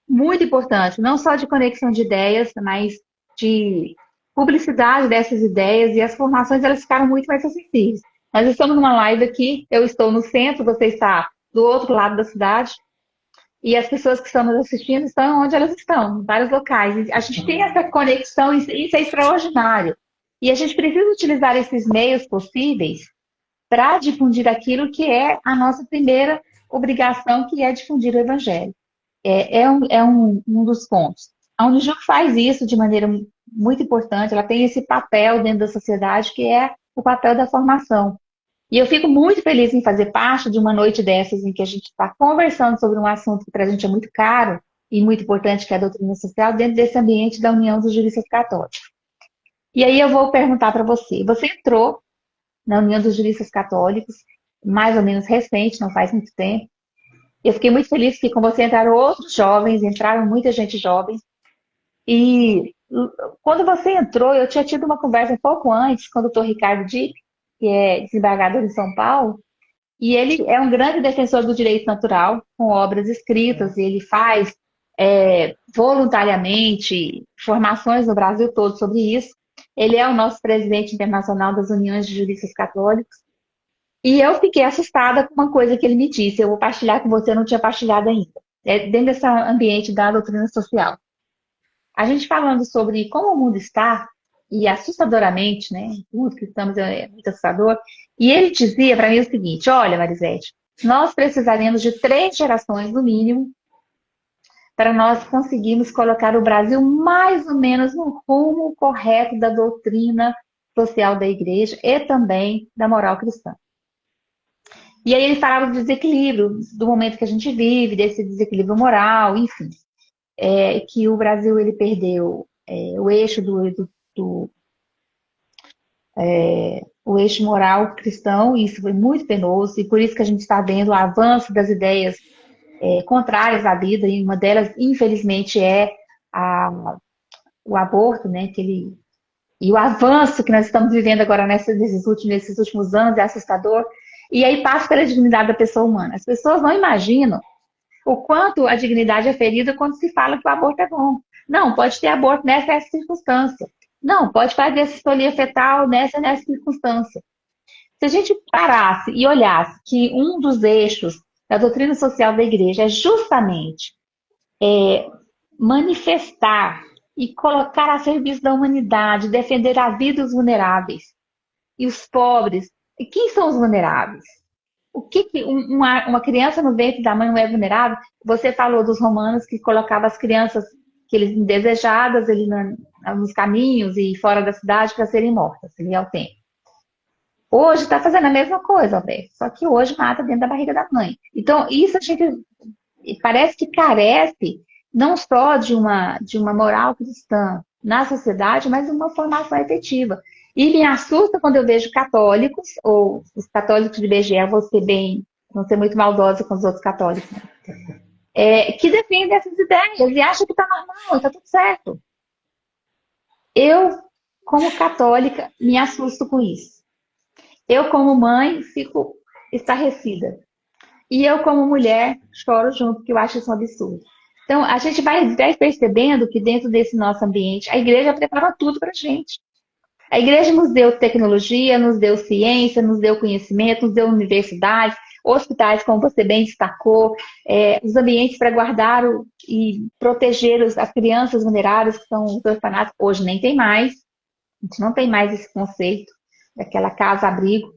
muito importante, não só de conexão de ideias, mas de publicidade dessas ideias, e as formações elas ficaram muito mais acessíveis. Nós estamos numa live aqui, eu estou no centro, você está do outro lado da cidade, e as pessoas que estão nos assistindo estão onde elas estão, em vários locais. A gente tem essa conexão, isso é extraordinário. E a gente precisa utilizar esses meios possíveis para difundir aquilo que é a nossa primeira obrigação, que é difundir o Evangelho. É um dos pontos. A Unijuc faz isso de maneira muito importante, ela tem esse papel dentro da sociedade, que é o papel da formação. E eu fico muito feliz em fazer parte de uma noite dessas em que a gente está conversando sobre um assunto que para a gente é muito caro e muito importante, que é a doutrina social, dentro desse ambiente da União dos Juristas Católicos. E aí eu vou perguntar para você. Você entrou na União dos Juristas Católicos, mais ou menos recente, não faz muito tempo. Eu fiquei muito feliz que com você entraram outros jovens, entraram muita gente jovem. E quando você entrou, eu tinha tido uma conversa um pouco antes com o doutor Ricardo Dipp, que é desembargador em São Paulo, e ele é um grande defensor do direito natural, com obras escritas, e ele faz voluntariamente formações no Brasil todo sobre isso. Ele é o nosso presidente internacional das Uniões de Juristas Católicos. E eu fiquei assustada com uma coisa que ele me disse, eu vou partilhar com você, eu não tinha partilhado ainda, dentro desse ambiente da doutrina social. A gente falando sobre como o mundo está, e assustadoramente, né, o mundo que estamos é muito assustador, e ele dizia para mim o seguinte: olha, Marisete, nós precisaremos de 3 gerações, no mínimo, para nós conseguirmos colocar o Brasil mais ou menos no rumo correto da doutrina social da igreja e também da moral cristã. E aí ele falava do desequilíbrio, do momento que a gente vive, desse desequilíbrio moral, enfim. Que o Brasil ele perdeu o eixo o eixo moral cristão, e isso foi muito penoso, e por isso que a gente está vendo o avanço das ideias contrárias à vida, e uma delas, infelizmente, é o aborto, né? E o avanço que nós estamos vivendo agora nesses últimos anos é assustador. E aí passa pela dignidade da pessoa humana. As pessoas não imaginam o quanto a dignidade é ferida quando se fala que o aborto é bom. Não, pode ter aborto nessa circunstância. Não, pode fazer sistolia fetal nessa circunstância. Se a gente parasse e olhasse que um dos eixos da doutrina social da igreja é justamente manifestar e colocar a serviço da humanidade, defender a vida dos vulneráveis e os pobres. E quem são os vulneráveis? O que uma criança no ventre da mãe não é vulnerável? Você falou dos romanos que colocavam as crianças que eles indesejadas ali nos caminhos e fora da cidade para serem mortas, ali ao tempo. Hoje está fazendo a mesma coisa, Alberto, só que hoje mata dentro da barriga da mãe. Então, isso a gente parece que carece não só de uma moral cristã na sociedade, mas de uma formação efetiva. E me assusta quando eu vejo católicos, ou os católicos de BGE, eu vou ser muito maldosa com os outros católicos, que defendem essas ideias e acham que está normal, está tudo certo. Eu, como católica, me assusto com isso. Eu, como mãe, fico estarrecida. E eu, como mulher, choro junto, porque eu acho isso um absurdo. Então, a gente vai percebendo que dentro desse nosso ambiente, a igreja prepara tudo para a gente. A igreja nos deu tecnologia, nos deu ciência, nos deu conhecimento, nos deu universidades, hospitais, como você bem destacou, os ambientes para guardar e proteger as crianças vulneráveis, que são os orfanatos. Hoje nem tem mais, a gente não tem mais esse conceito daquela casa-abrigo.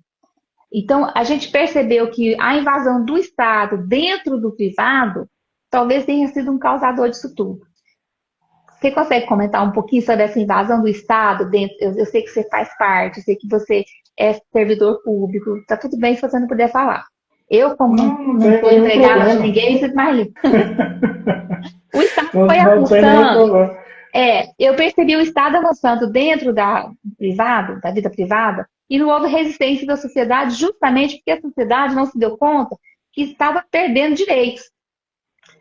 Então, a gente percebeu que a invasão do Estado dentro do privado talvez tenha sido um causador disso tudo. Você consegue comentar um pouquinho sobre essa invasão do Estado dentro? Eu sei que você faz parte, eu sei que você é servidor público, tá tudo bem se você não puder falar. Eu, como não estou empregada de ninguém, sinto mais livre. O Estado foi avançando. Eu percebi o Estado avançando dentro da vida privada, e não houve resistência da sociedade, justamente porque a sociedade não se deu conta que estava perdendo direitos.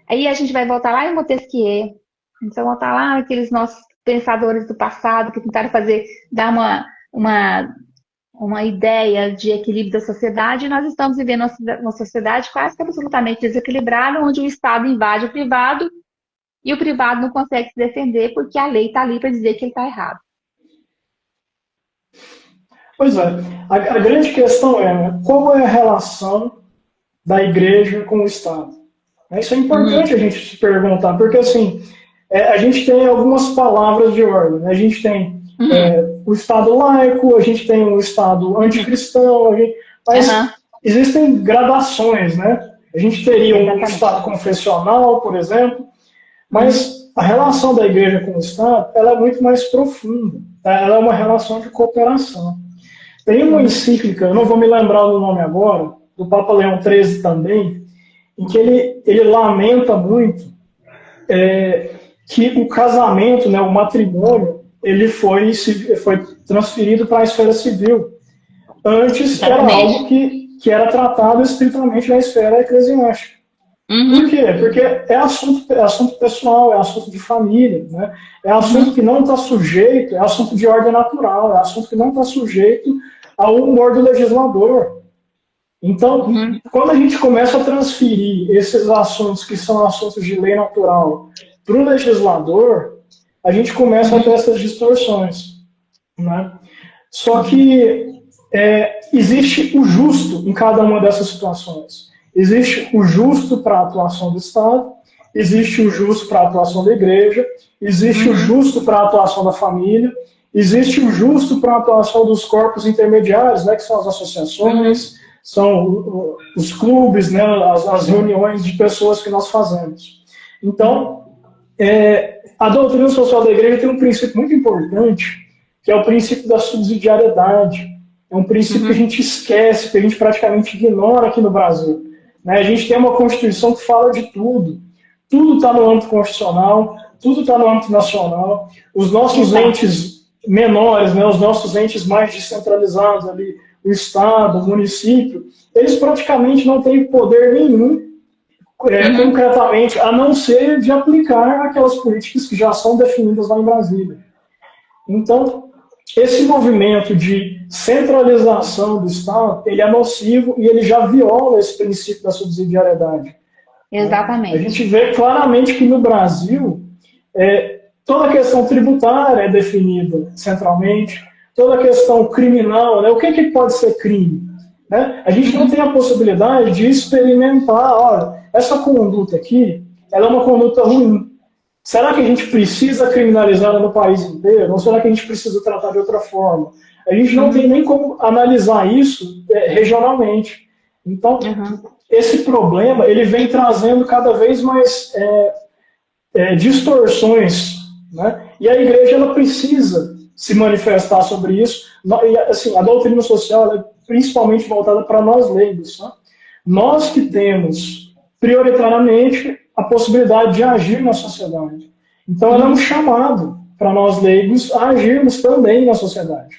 Aí a gente vai voltar lá em Montesquieu, a gente vai voltar lá naqueles nossos pensadores do passado que tentaram dar uma ideia de equilíbrio da sociedade, e nós estamos vivendo uma sociedade quase que absolutamente desequilibrada, onde o Estado invade o privado e o privado não consegue se defender porque a lei está ali para dizer que ele está errado. Pois é, a grande questão é, qual é a relação da igreja com o Estado? Isso é importante a gente se perguntar, porque assim, a gente tem algumas palavras de ordem, né? A gente tem o Estado laico, a gente tem o Estado anticristão, mas existem gradações, né? A gente teria um Estado confessional, por exemplo, mas a relação da igreja com o Estado ela é muito mais profunda, tá? Ela é uma relação de cooperação. Tem uma encíclica, eu não vou me lembrar do nome agora, do Papa Leão XIII também, em que ele lamenta muito que o casamento, né, o matrimônio, ele foi transferido para a esfera civil. Antes era algo que era tratado estritamente na esfera eclesiástica. Por quê? Porque é assunto pessoal, é assunto de família, né? É assunto que não está sujeito, é assunto de ordem natural, é assunto que não está sujeito ao humor do legislador. Então, quando a gente começa a transferir esses assuntos que são assuntos de lei natural para o legislador, a gente começa a ter essas distorções, né? Só que existe o justo em cada uma dessas situações. Existe o justo para a atuação do Estado, existe o justo para a atuação da igreja, existe o justo para a atuação da família, existe o justo para a atuação dos corpos intermediários, né, que são as associações, são os clubes, né, as reuniões de pessoas que nós fazemos. Então, a doutrina social da igreja tem um princípio muito importante, que é o princípio da subsidiariedade. É um princípio que a gente esquece, que a gente praticamente ignora aqui no Brasil. A gente tem uma Constituição que fala de tudo. Tudo está no âmbito constitucional, tudo está no âmbito nacional. Os nossos entes menores, né, os nossos entes mais descentralizados, ali, o Estado, o município, eles praticamente não têm poder nenhum Uhum. concretamente, a não ser de aplicar aquelas políticas que já são definidas lá em Brasília. Então, esse movimento de centralização do Estado, ele é nocivo e ele já viola esse princípio da subsidiariedade. Né? A gente Exatamente. vê claramente que no Brasil, toda a questão tributária é definida centralmente, toda a questão criminal, né? O que, que pode ser crime? Né? A gente não Uhum. tem a possibilidade de experimentar, olha, essa conduta aqui, ela é uma conduta ruim. Será que a gente precisa criminalizá-la no país inteiro? Ou será que a gente precisa tratar de outra forma? A gente não tem Uhum. nem como analisar isso regionalmente. Então, Uhum. esse problema ele vem trazendo cada vez mais distorções, né? E a igreja ela precisa se manifestar sobre isso. E, assim, a doutrina social é principalmente voltada para nós leigos, né? Nós que temos prioritariamente a possibilidade de agir na sociedade. Então, ela é um Uhum. chamado para nós leigos a agirmos também na sociedade.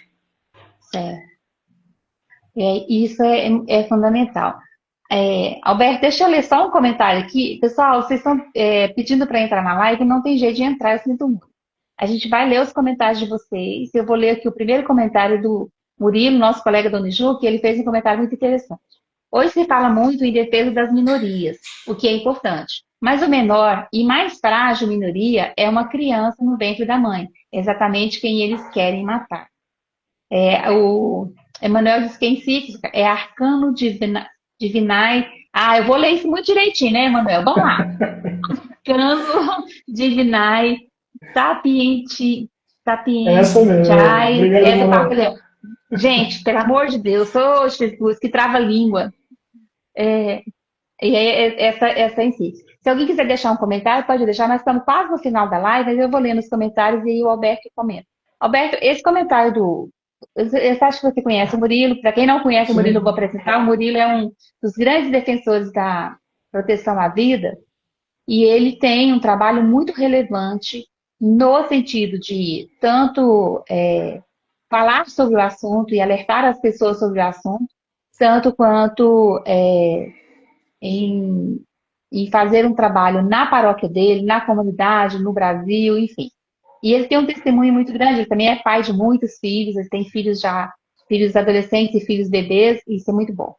É. Isso é fundamental. Alberto, deixa eu ler só um comentário aqui. Pessoal, vocês estão pedindo para entrar na live, não tem jeito de entrar, eu sinto muito. A gente vai ler os comentários de vocês. Eu vou ler aqui o primeiro comentário do Murilo, nosso colega do Uniju, que ele fez um comentário muito interessante. Hoje se fala muito em defesa das minorias, o que é importante. Mas o menor e mais frágil minoria é uma criança no ventre da mãe, exatamente quem eles querem matar. O Emmanuel diz que é encíclica, é Arcano Divinae. Ah, eu vou ler isso muito direitinho, né, Emmanuel? Vamos lá. Arcano Divinae Sapienti, É essa mesmo. Sapientiae. Obrigado, Essa Manuel. parte, gente, pelo amor de Deus, ô Jesus, que trava a língua. E essa em si. Se alguém quiser deixar um comentário, pode deixar. Nós estamos quase no final da live, mas eu vou lendo os comentários e aí o Alberto comenta. Alberto, esse comentário do. Eu acho que você conhece o Murilo. Para quem não conhece o Murilo, eu vou Sim. apresentar. O Murilo é um dos grandes defensores da proteção à vida e ele tem um trabalho muito relevante no sentido de tanto falar sobre o assunto e alertar as pessoas sobre o assunto, tanto quanto em, em fazer um trabalho na paróquia dele, na comunidade, no Brasil, enfim. E ele tem um testemunho muito grande, ele também é pai de muitos filhos, ele tem filhos já, filhos adolescentes e filhos bebês, e isso é muito bom.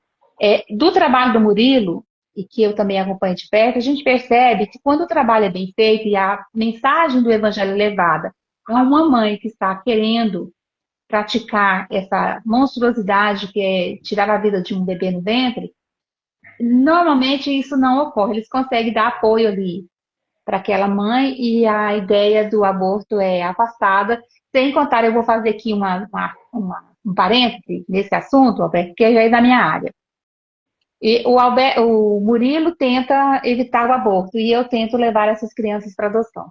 Do trabalho do Murilo, e que eu também acompanho de perto, a gente percebe que quando o trabalho é bem feito e a mensagem do evangelho é levada a uma mãe que está querendo praticar essa monstruosidade que é tirar a vida de um bebê no ventre, normalmente isso não ocorre. Eles conseguem dar apoio ali para aquela mãe e a ideia do aborto é afastada. Sem contar, eu vou fazer aqui um parêntese nesse assunto, Alberto, que já é da minha área. E o Murilo tenta evitar o aborto e eu tento levar essas crianças para adoção.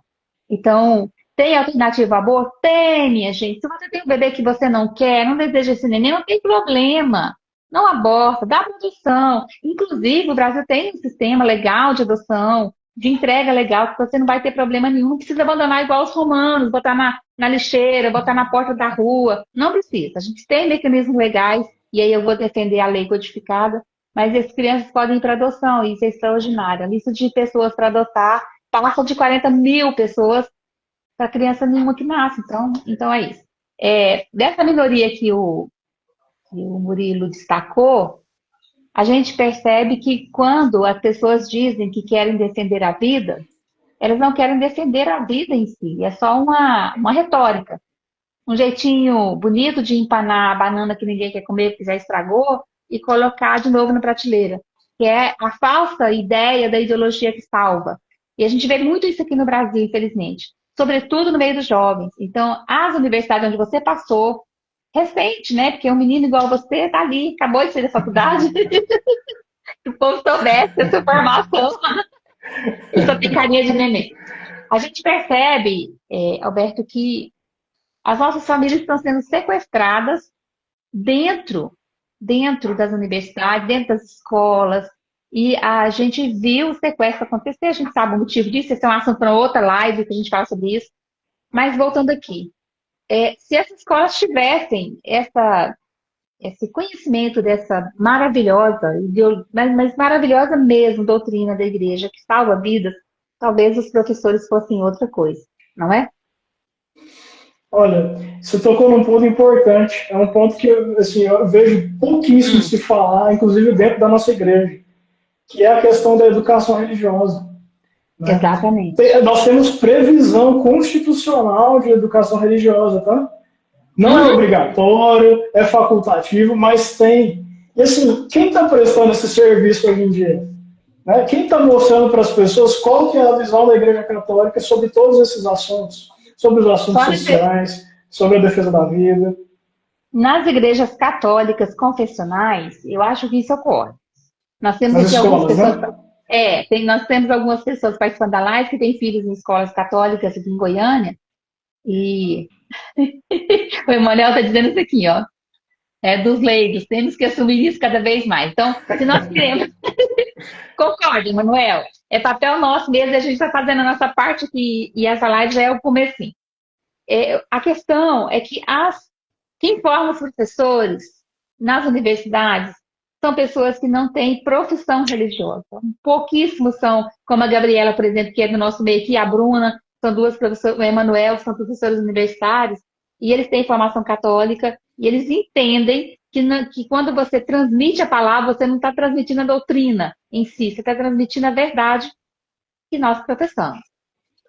Então, tem alternativa ao aborto? Tem, minha gente. Se você tem um bebê que você não quer, não deseja esse neném, não tem problema. Não aborta, dá para adoção. Inclusive, o Brasil tem um sistema legal de adoção, de entrega legal, que você não vai ter problema nenhum. Não precisa abandonar igual os romanos, botar na lixeira, botar na porta da rua. Não precisa. A gente tem mecanismos legais, e aí eu vou defender a lei codificada, mas essas crianças podem ir para adoção, e isso é extraordinário. A lista de pessoas para adotar passa de 40 mil pessoas para criança nenhuma que nasce. Então é isso. Dessa minoria que o Murilo destacou, a gente percebe que quando as pessoas dizem que querem defender a vida, elas não querem defender a vida em si, é só uma retórica. Um jeitinho bonito de empanar a banana que ninguém quer comer, porque já estragou, e colocar de novo na prateleira, que é a falsa ideia da ideologia que salva. E a gente vê muito isso aqui no Brasil, infelizmente, sobretudo no meio dos jovens. Então, as universidades onde você passou, recente, né? Porque um menino igual você está ali, acabou de sair da faculdade, se o povo soubesse essa formação, essa picaria de neném. A gente percebe, Alberto, que as nossas famílias estão sendo sequestradas dentro, dentro das universidades, dentro das escolas, e a gente viu o sequestro acontecer, a gente sabe o motivo disso, esse é um assunto para outra live que a gente fala sobre isso, mas voltando aqui, se essas escolas tivessem esse conhecimento dessa maravilhosa, mas maravilhosa mesmo, doutrina da igreja que salva vidas, talvez os professores fossem outra coisa, não é? Olha, você tocou num ponto importante. É um ponto que assim, eu vejo pouquíssimo Hum, se falar, inclusive dentro da nossa igreja, que é a questão da educação religiosa. Né? exatamente. Nós temos previsão constitucional de educação religiosa, tá? Não é Uhum. obrigatório, é facultativo, mas tem. E assim, quem está prestando esse serviço hoje em dia? Né? Quem está mostrando para as pessoas qual que é a visão da Igreja Católica sobre todos esses assuntos? Sobre os assuntos Pode ter. sociais, sobre a defesa da vida. Nas igrejas católicas confessionais, eu acho que isso ocorre. Nós temos Nas aqui algumas escolas, pessoas. né? Nós temos algumas pessoas participando da live que têm filhos em escolas católicas aqui em Goiânia. E o Emanuel está dizendo isso aqui, ó. É dos leigos, temos que assumir isso cada vez mais. Então, se nós queremos. Concordo, Emanuel. É papel nosso mesmo, a gente está fazendo a nossa parte aqui, e essa live já é o comecinho. A questão é que quem forma os professores nas universidades são pessoas que não têm profissão religiosa. Pouquíssimos são, como a Gabriela, por exemplo, que é do nosso meio aqui, a Bruna, são duas professoras, o Emanuel, são professores universitários, e eles têm formação católica, e eles entendem que quando você transmite a palavra, você não está transmitindo a doutrina em si, você está transmitindo a verdade que nós professamos.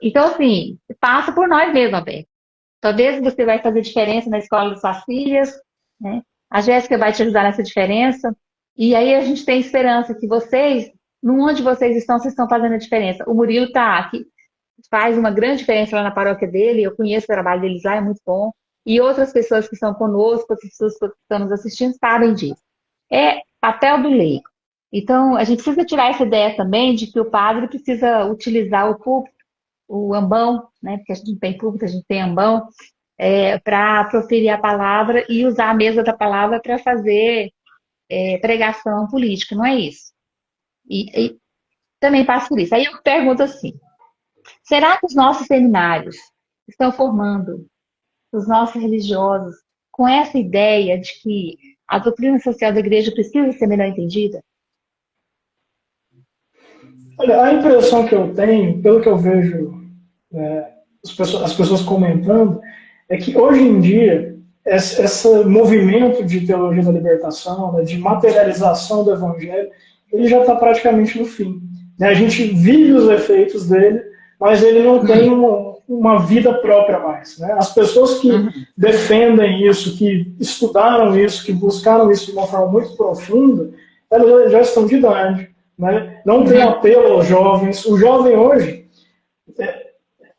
Então, assim, passa por nós mesmos, Alberto. Talvez você vai fazer diferença na escola das suas filhas, né? A Jéssica vai te ajudar nessa diferença. E aí a gente tem esperança que vocês, no onde vocês estão fazendo a diferença. O Murilo está aqui, faz uma grande diferença lá na paróquia dele, eu conheço o trabalho deles lá, é muito bom. E outras pessoas que estão conosco, as pessoas que estão nos assistindo, sabem disso. É papel do leigo. Então, a gente precisa tirar essa ideia também de que o padre precisa utilizar o púlpito, o ambão, né? Porque a gente não tem púlpito, a gente tem ambão, para proferir a palavra e usar a mesa da palavra para fazer pregação política, não é isso? E também passo por isso. Aí eu pergunto assim, será que os nossos seminários estão formando os nossos religiosos com essa ideia de que a doutrina social da igreja precisa ser melhor entendida? Olha, a impressão que eu tenho, pelo que eu vejo as pessoas comentando, é que hoje em dia, esse movimento de teologia da libertação, né, de materialização do evangelho, ele já está praticamente no fim. Né? A gente vive os efeitos dele, mas ele não tem uma vida própria mais. Né? As pessoas que defendem isso, que estudaram isso, que buscaram isso de uma forma muito profunda, elas já estão de idade. Né? Não tem apelo aos jovens. O jovem hoje,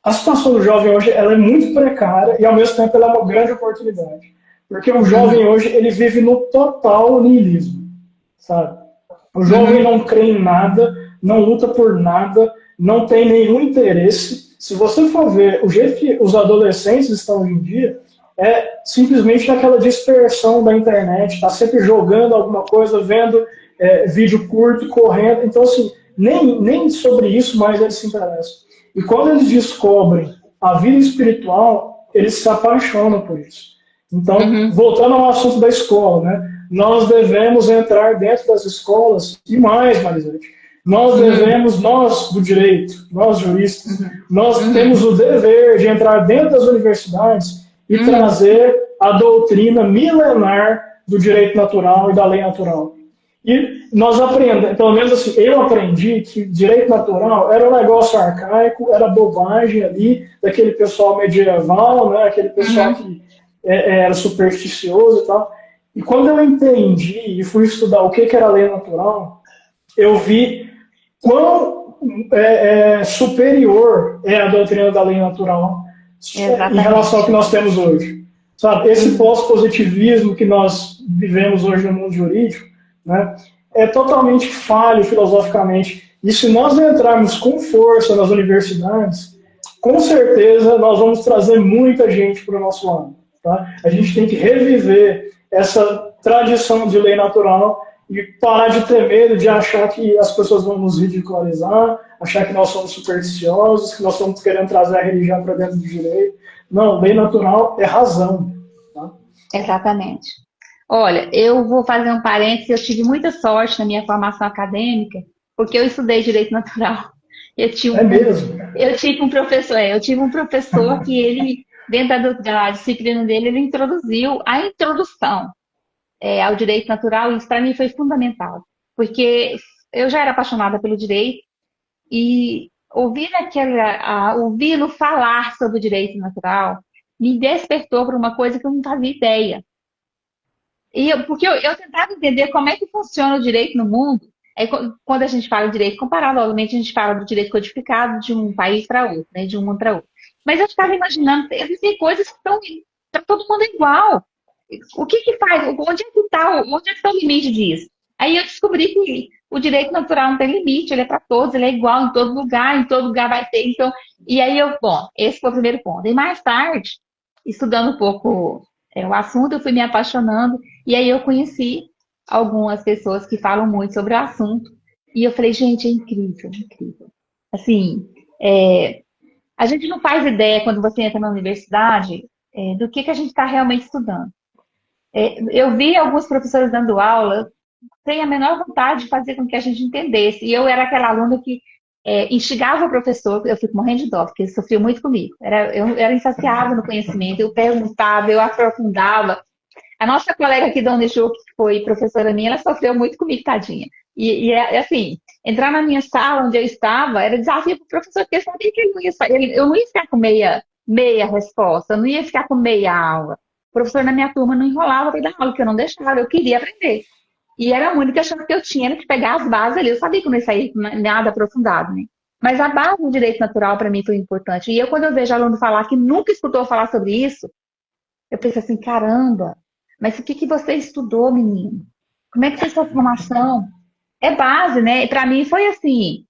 a situação do jovem hoje ela é muito precária e ao mesmo tempo ela é uma grande oportunidade. Porque o jovem hoje ele vive no total niilismo, sabe? O jovem não crê em nada, não luta por nada, não tem nenhum interesse. Se você for ver o jeito que os adolescentes estão hoje em dia, é simplesmente naquela dispersão da internet, está sempre jogando alguma coisa, vendo vídeo curto, correndo. Então, assim, nem sobre isso mais eles se interessam. E quando eles descobrem a vida espiritual, eles se apaixonam por isso. Então, voltando ao assunto da escola, né? Nós devemos entrar dentro das escolas e mais, Marisete. Nós devemos, nós do direito, nós juristas, nós temos o dever de entrar dentro das universidades e trazer a doutrina milenar do direito natural e da lei natural. E nós aprendemos, pelo menos assim, eu aprendi que direito natural era um negócio arcaico, era bobagem ali, daquele pessoal medieval, né, aquele pessoal que era supersticioso e tal. E quando eu entendi e fui estudar o que era lei natural, eu vi quão superior é a doutrina da lei natural em relação ao que nós temos hoje. Sabe, esse pós-positivismo que nós vivemos hoje no mundo jurídico, né, é totalmente falho filosoficamente. E se nós entrarmos com força nas universidades, com certeza nós vamos trazer muita gente para o nosso lado. Tá? A gente tem que reviver essa tradição de lei natural e parar de ter medo de achar que as pessoas vão nos ridicularizar, achar que nós somos supersticiosos, que nós estamos querendo trazer a religião para dentro do direito. Não, lei natural é razão. Tá? Exatamente. Olha, eu vou fazer um parênteses, eu tive muita sorte na minha formação acadêmica, porque eu estudei Direito Natural. Eu tive É mesmo. eu tive um professor que ele, dentro da disciplina dele, ele introduziu a introdução ao direito natural, e isso para mim foi fundamental, porque eu já era apaixonada pelo direito e ouvi-lo falar sobre o direito natural me despertou para uma coisa que eu não fazia ideia. Porque eu tentava entender como é que funciona o direito no mundo. Quando a gente fala de direito comparado, obviamente a gente fala do direito codificado de um país para outro, né, de um mundo para outro. Mas eu ficava imaginando, existem coisas que estão para todo mundo igual. O que que faz? Onde é que está o limite disso? Aí eu descobri que o direito natural não tem limite, ele é para todos, ele é igual em todo lugar vai ter. Então, e aí bom, esse foi o primeiro ponto. E mais tarde, estudando um pouco o assunto, eu fui me apaixonando e aí eu conheci algumas pessoas que falam muito sobre o assunto. E eu falei, gente, é incrível, incrível. Assim, a gente não faz ideia quando você entra na universidade do que a gente está realmente estudando. Eu vi alguns professores dando aula, sem a menor vontade de fazer com que a gente entendesse. E eu era aquela aluna que instigava o professor, eu fico morrendo de dó, porque ele sofreu muito comigo. Eu era insaciável no conhecimento, eu perguntava, eu aprofundava. A nossa colega aqui, Dona Ju, que foi professora minha, ela sofreu muito comigo, tadinha. Assim, entrar na minha sala onde eu estava era desafio para o professor, porque eu sabia que eu não ia ficar com meia resposta, eu não ia ficar com meia aula. O professor na minha turma não enrolava para dar aula, que eu não deixava, eu queria aprender. E era a única chance que eu tinha, era que pegar as bases ali. Eu sabia que eu não ia sair nada aprofundado, né? Mas a base do direito natural para mim foi importante. E quando eu vejo aluno falar que nunca escutou falar sobre isso, eu penso assim, caramba, mas o que que você estudou, menino? Como é que foi sua formação? É base, né? E para mim foi assim,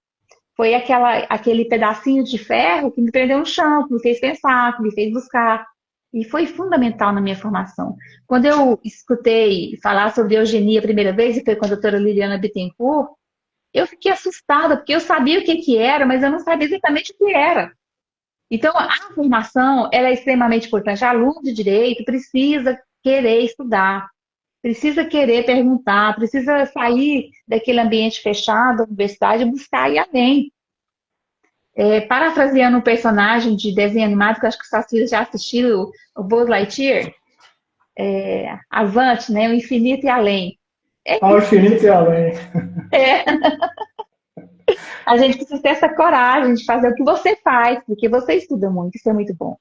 foi aquele pedacinho de ferro que me prendeu no chão, que me fez pensar, que me fez buscar. E foi fundamental na minha formação. Quando eu escutei falar sobre eugenia a primeira vez, e foi com a doutora Liliana Bittencourt, eu fiquei assustada, porque eu sabia o que que era, mas eu não sabia exatamente o que era. Então, a formação, ela é extremamente importante. Aluno de direito precisa querer estudar, precisa querer perguntar, precisa sair daquele ambiente fechado da universidade e buscar ir além. Parafraseando um personagem de desenho animado, que eu acho que os seus filhos já assistiram, o Buzz Lightyear, avante, né? O infinito e além. É Ao isso. infinito e além. É. A gente precisa ter essa coragem de fazer o que você faz, porque você estuda muito, isso é muito bom.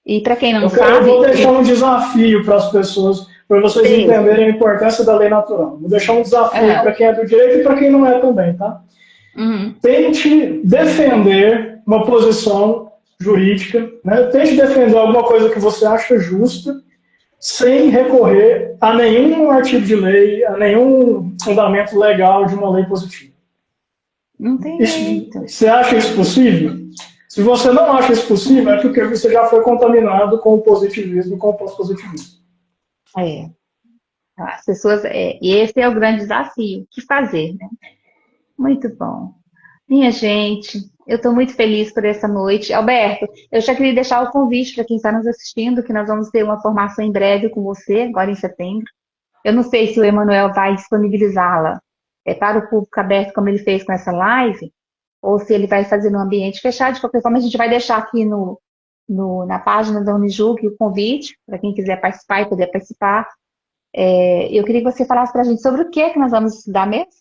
E para quem não Eu sabe, vou deixar um desafio para as pessoas, para vocês entenderem a importância da lei natural. Vou deixar um desafio para quem é do direito e para quem não é também, tá? Uhum. Tente defender uma posição jurídica, né? Tente defender alguma coisa que você acha justa, sem recorrer a nenhum artigo de lei, a nenhum fundamento legal de uma lei positiva. Não tem jeito. Você acha isso possível? Se você não acha isso possível, é porque você já foi contaminado com o positivismo e com o pós-positivismo. As pessoas, e esse é o grande desafio, o que fazer, né? Muito bom. Minha gente, eu estou muito feliz por essa noite. Alberto, eu já queria deixar o convite para quem está nos assistindo, que nós vamos ter uma formação em breve com você, agora em setembro. Eu não sei se o Emanuel vai disponibilizá-la para o público aberto, como ele fez com essa live, ou se ele vai fazer no ambiente fechado. De qualquer forma, a gente vai deixar aqui na página da Unijuc o convite, para quem quiser participar e poder participar. Eu queria que você falasse para a gente sobre o que nós vamos estudar mesmo.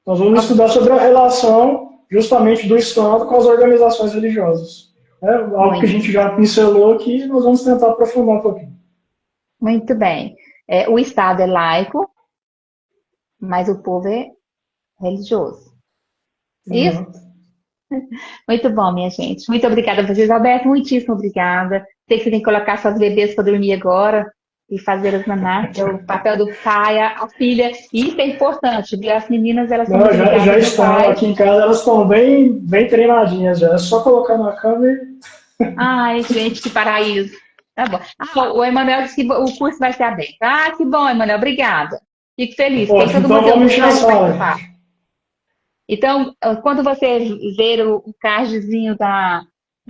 Nós vamos estudar sobre a relação justamente do Estado com as organizações religiosas. Algo que a gente já pincelou aqui, nós vamos tentar aprofundar um pouquinho. Muito bem. O Estado é laico, mas o povo é religioso. Isso? Muito bom, minha gente. Muito obrigada a vocês, Alberto. Muitíssimo obrigada. Sei que você tem que colocar suas bebês para dormir agora e fazer as naná, que é o papel do pai, a filha. E isso é importante, porque as meninas, elas são muito ligadas já no estão pai. aqui em casa, elas estão bem treinadinhas já. É só colocar na câmera. Ai, gente, que paraíso. Tá bom. O Emanuel disse que o curso vai ser aberto. Que bom, Emanuel. Obrigada. Fico feliz. Pô, Tem todo então mundo vamos encher a sala. participar. Então, quando você ver o cardzinho da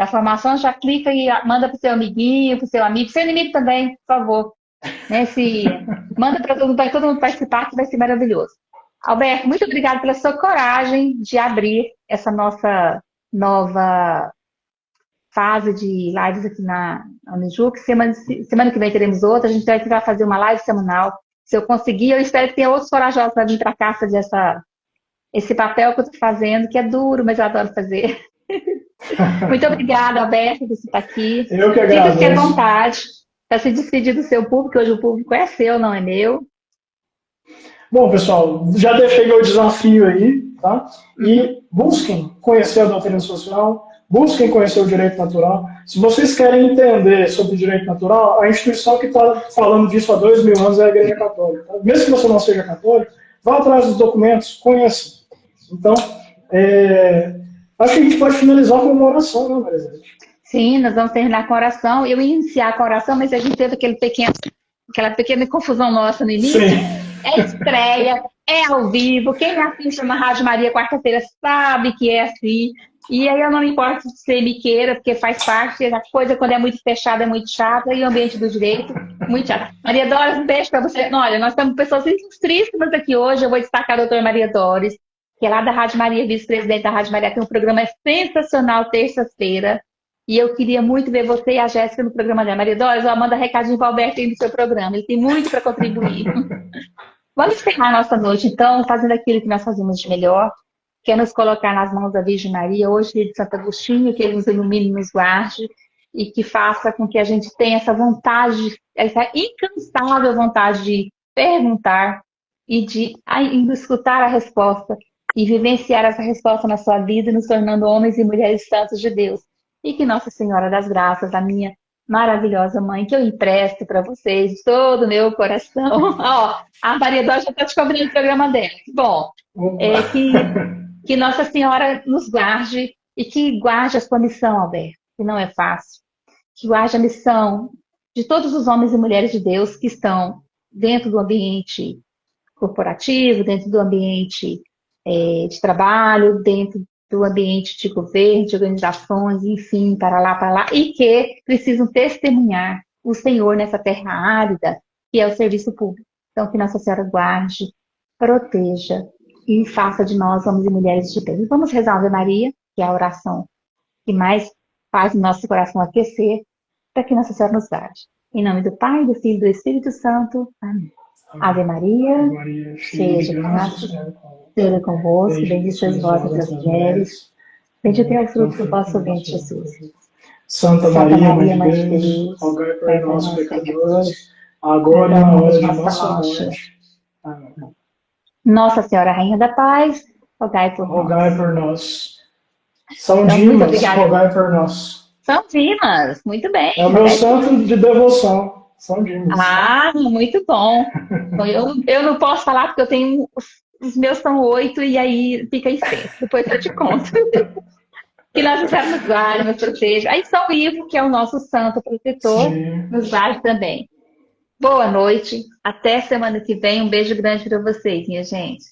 formação, já clica e manda para o seu amiguinho, para o seu amigo inimigo também, por favor. Né? Manda para todo mundo participar, que vai ser maravilhoso. Alberto, muito obrigada pela sua coragem de abrir essa nossa nova fase de lives aqui na Unijuc. Semana que vem teremos outra. A gente vai tentar fazer uma live semanal. Se eu conseguir, eu espero que tenha outros corajosos para vir para cá fazer esse papel que eu estou fazendo, que é duro, mas eu adoro fazer. Muito obrigada, Alberto, por você estar aqui. Eu que Sinta-se à agradeço. vontade para se despedir do seu público. Hoje o público é seu, não é meu. Bom, pessoal, já deixei meu desafio aí, tá? E busquem conhecer a doutrina social, busquem conhecer o direito natural. Se vocês querem entender sobre o direito natural, a instituição que está falando disso há 2000 anos é a Igreja Católica. Tá? Mesmo que você não seja católico, vá atrás dos documentos, conheça. Então, acho que a gente pode finalizar com uma oração, né, Marisete? Sim, nós vamos terminar com a oração. Eu ia iniciar com a oração, mas a gente teve aquela pequena confusão nossa no início. Sim. É estreia, é ao vivo. Quem assiste na Rádio Maria quarta-feira sabe que é assim. E aí eu não me importo de ser miqueira, porque faz parte. A coisa, quando é muito fechada, é muito chata. E o ambiente do direito, muito chato. Maria Doris, um beijo para você. Olha, nós temos pessoas ilustríssimas aqui hoje. Eu vou destacar a doutora Maria Doris, que é lá da Rádio Maria, vice-presidente da Rádio Maria. Tem um programa sensacional, terça-feira. E eu queria muito ver você e a Jéssica no programa da Maria Doris. Manda recadinho para o Alberto aí no seu programa. Ele tem muito para contribuir. Vamos encerrar a nossa noite, então, fazendo aquilo que nós fazemos de melhor, que é nos colocar nas mãos da Virgem Maria, hoje de Santo Agostinho, que ele nos ilumine e nos guarde, e que faça com que a gente tenha essa vontade, essa incansável vontade de perguntar e de escutar a resposta e vivenciar essa resposta na sua vida, nos tornando homens e mulheres santos de Deus. E que Nossa Senhora das Graças, a minha maravilhosa mãe, que eu empresto para vocês de todo o meu coração. A Maria Dó já está descobrindo o programa dela. Bom, que Nossa Senhora nos guarde e que guarde a sua missão, Alberto, que não é fácil. Que guarde a missão de todos os homens e mulheres de Deus que estão dentro do ambiente corporativo, dentro do ambiente de trabalho, dentro do ambiente de governo, de organizações, enfim, para lá, e que precisam testemunhar o Senhor nessa terra árida, que é o serviço público. Então, que Nossa Senhora guarde, proteja e faça de nós homens e mulheres de bem. E vamos rezar a Ave Maria, que é a oração que mais faz o nosso coração aquecer, para que Nossa Senhora nos guarde. Em nome do Pai, do Filho e do Espírito Santo. Amém. Ave Maria, cheia de graça, Senhor é convosco, bendita sois vós entre as mulheres, bendito é o fruto do vosso ventre, Jesus. Santa Maria, Mãe de Deus, rogai por nós, pecadores, agora e na hora de nossa morte. Amém. Nossa Senhora, Rainha da Paz, rogai por nós. São Dimas, rogai por nós. São Dimas, muito bem. É o meu santo de devoção. São Dimas. Muito bom. Eu não posso falar porque eu tenho... Os meus são 8 e aí fica extenso. Depois eu te conto. Que Nossa Senhora nos guarde, nos proteja. Aí São Ivo, que é o nosso santo protetor, nos guarde também. Boa noite. Até semana que vem. Um beijo grande para vocês, minha gente.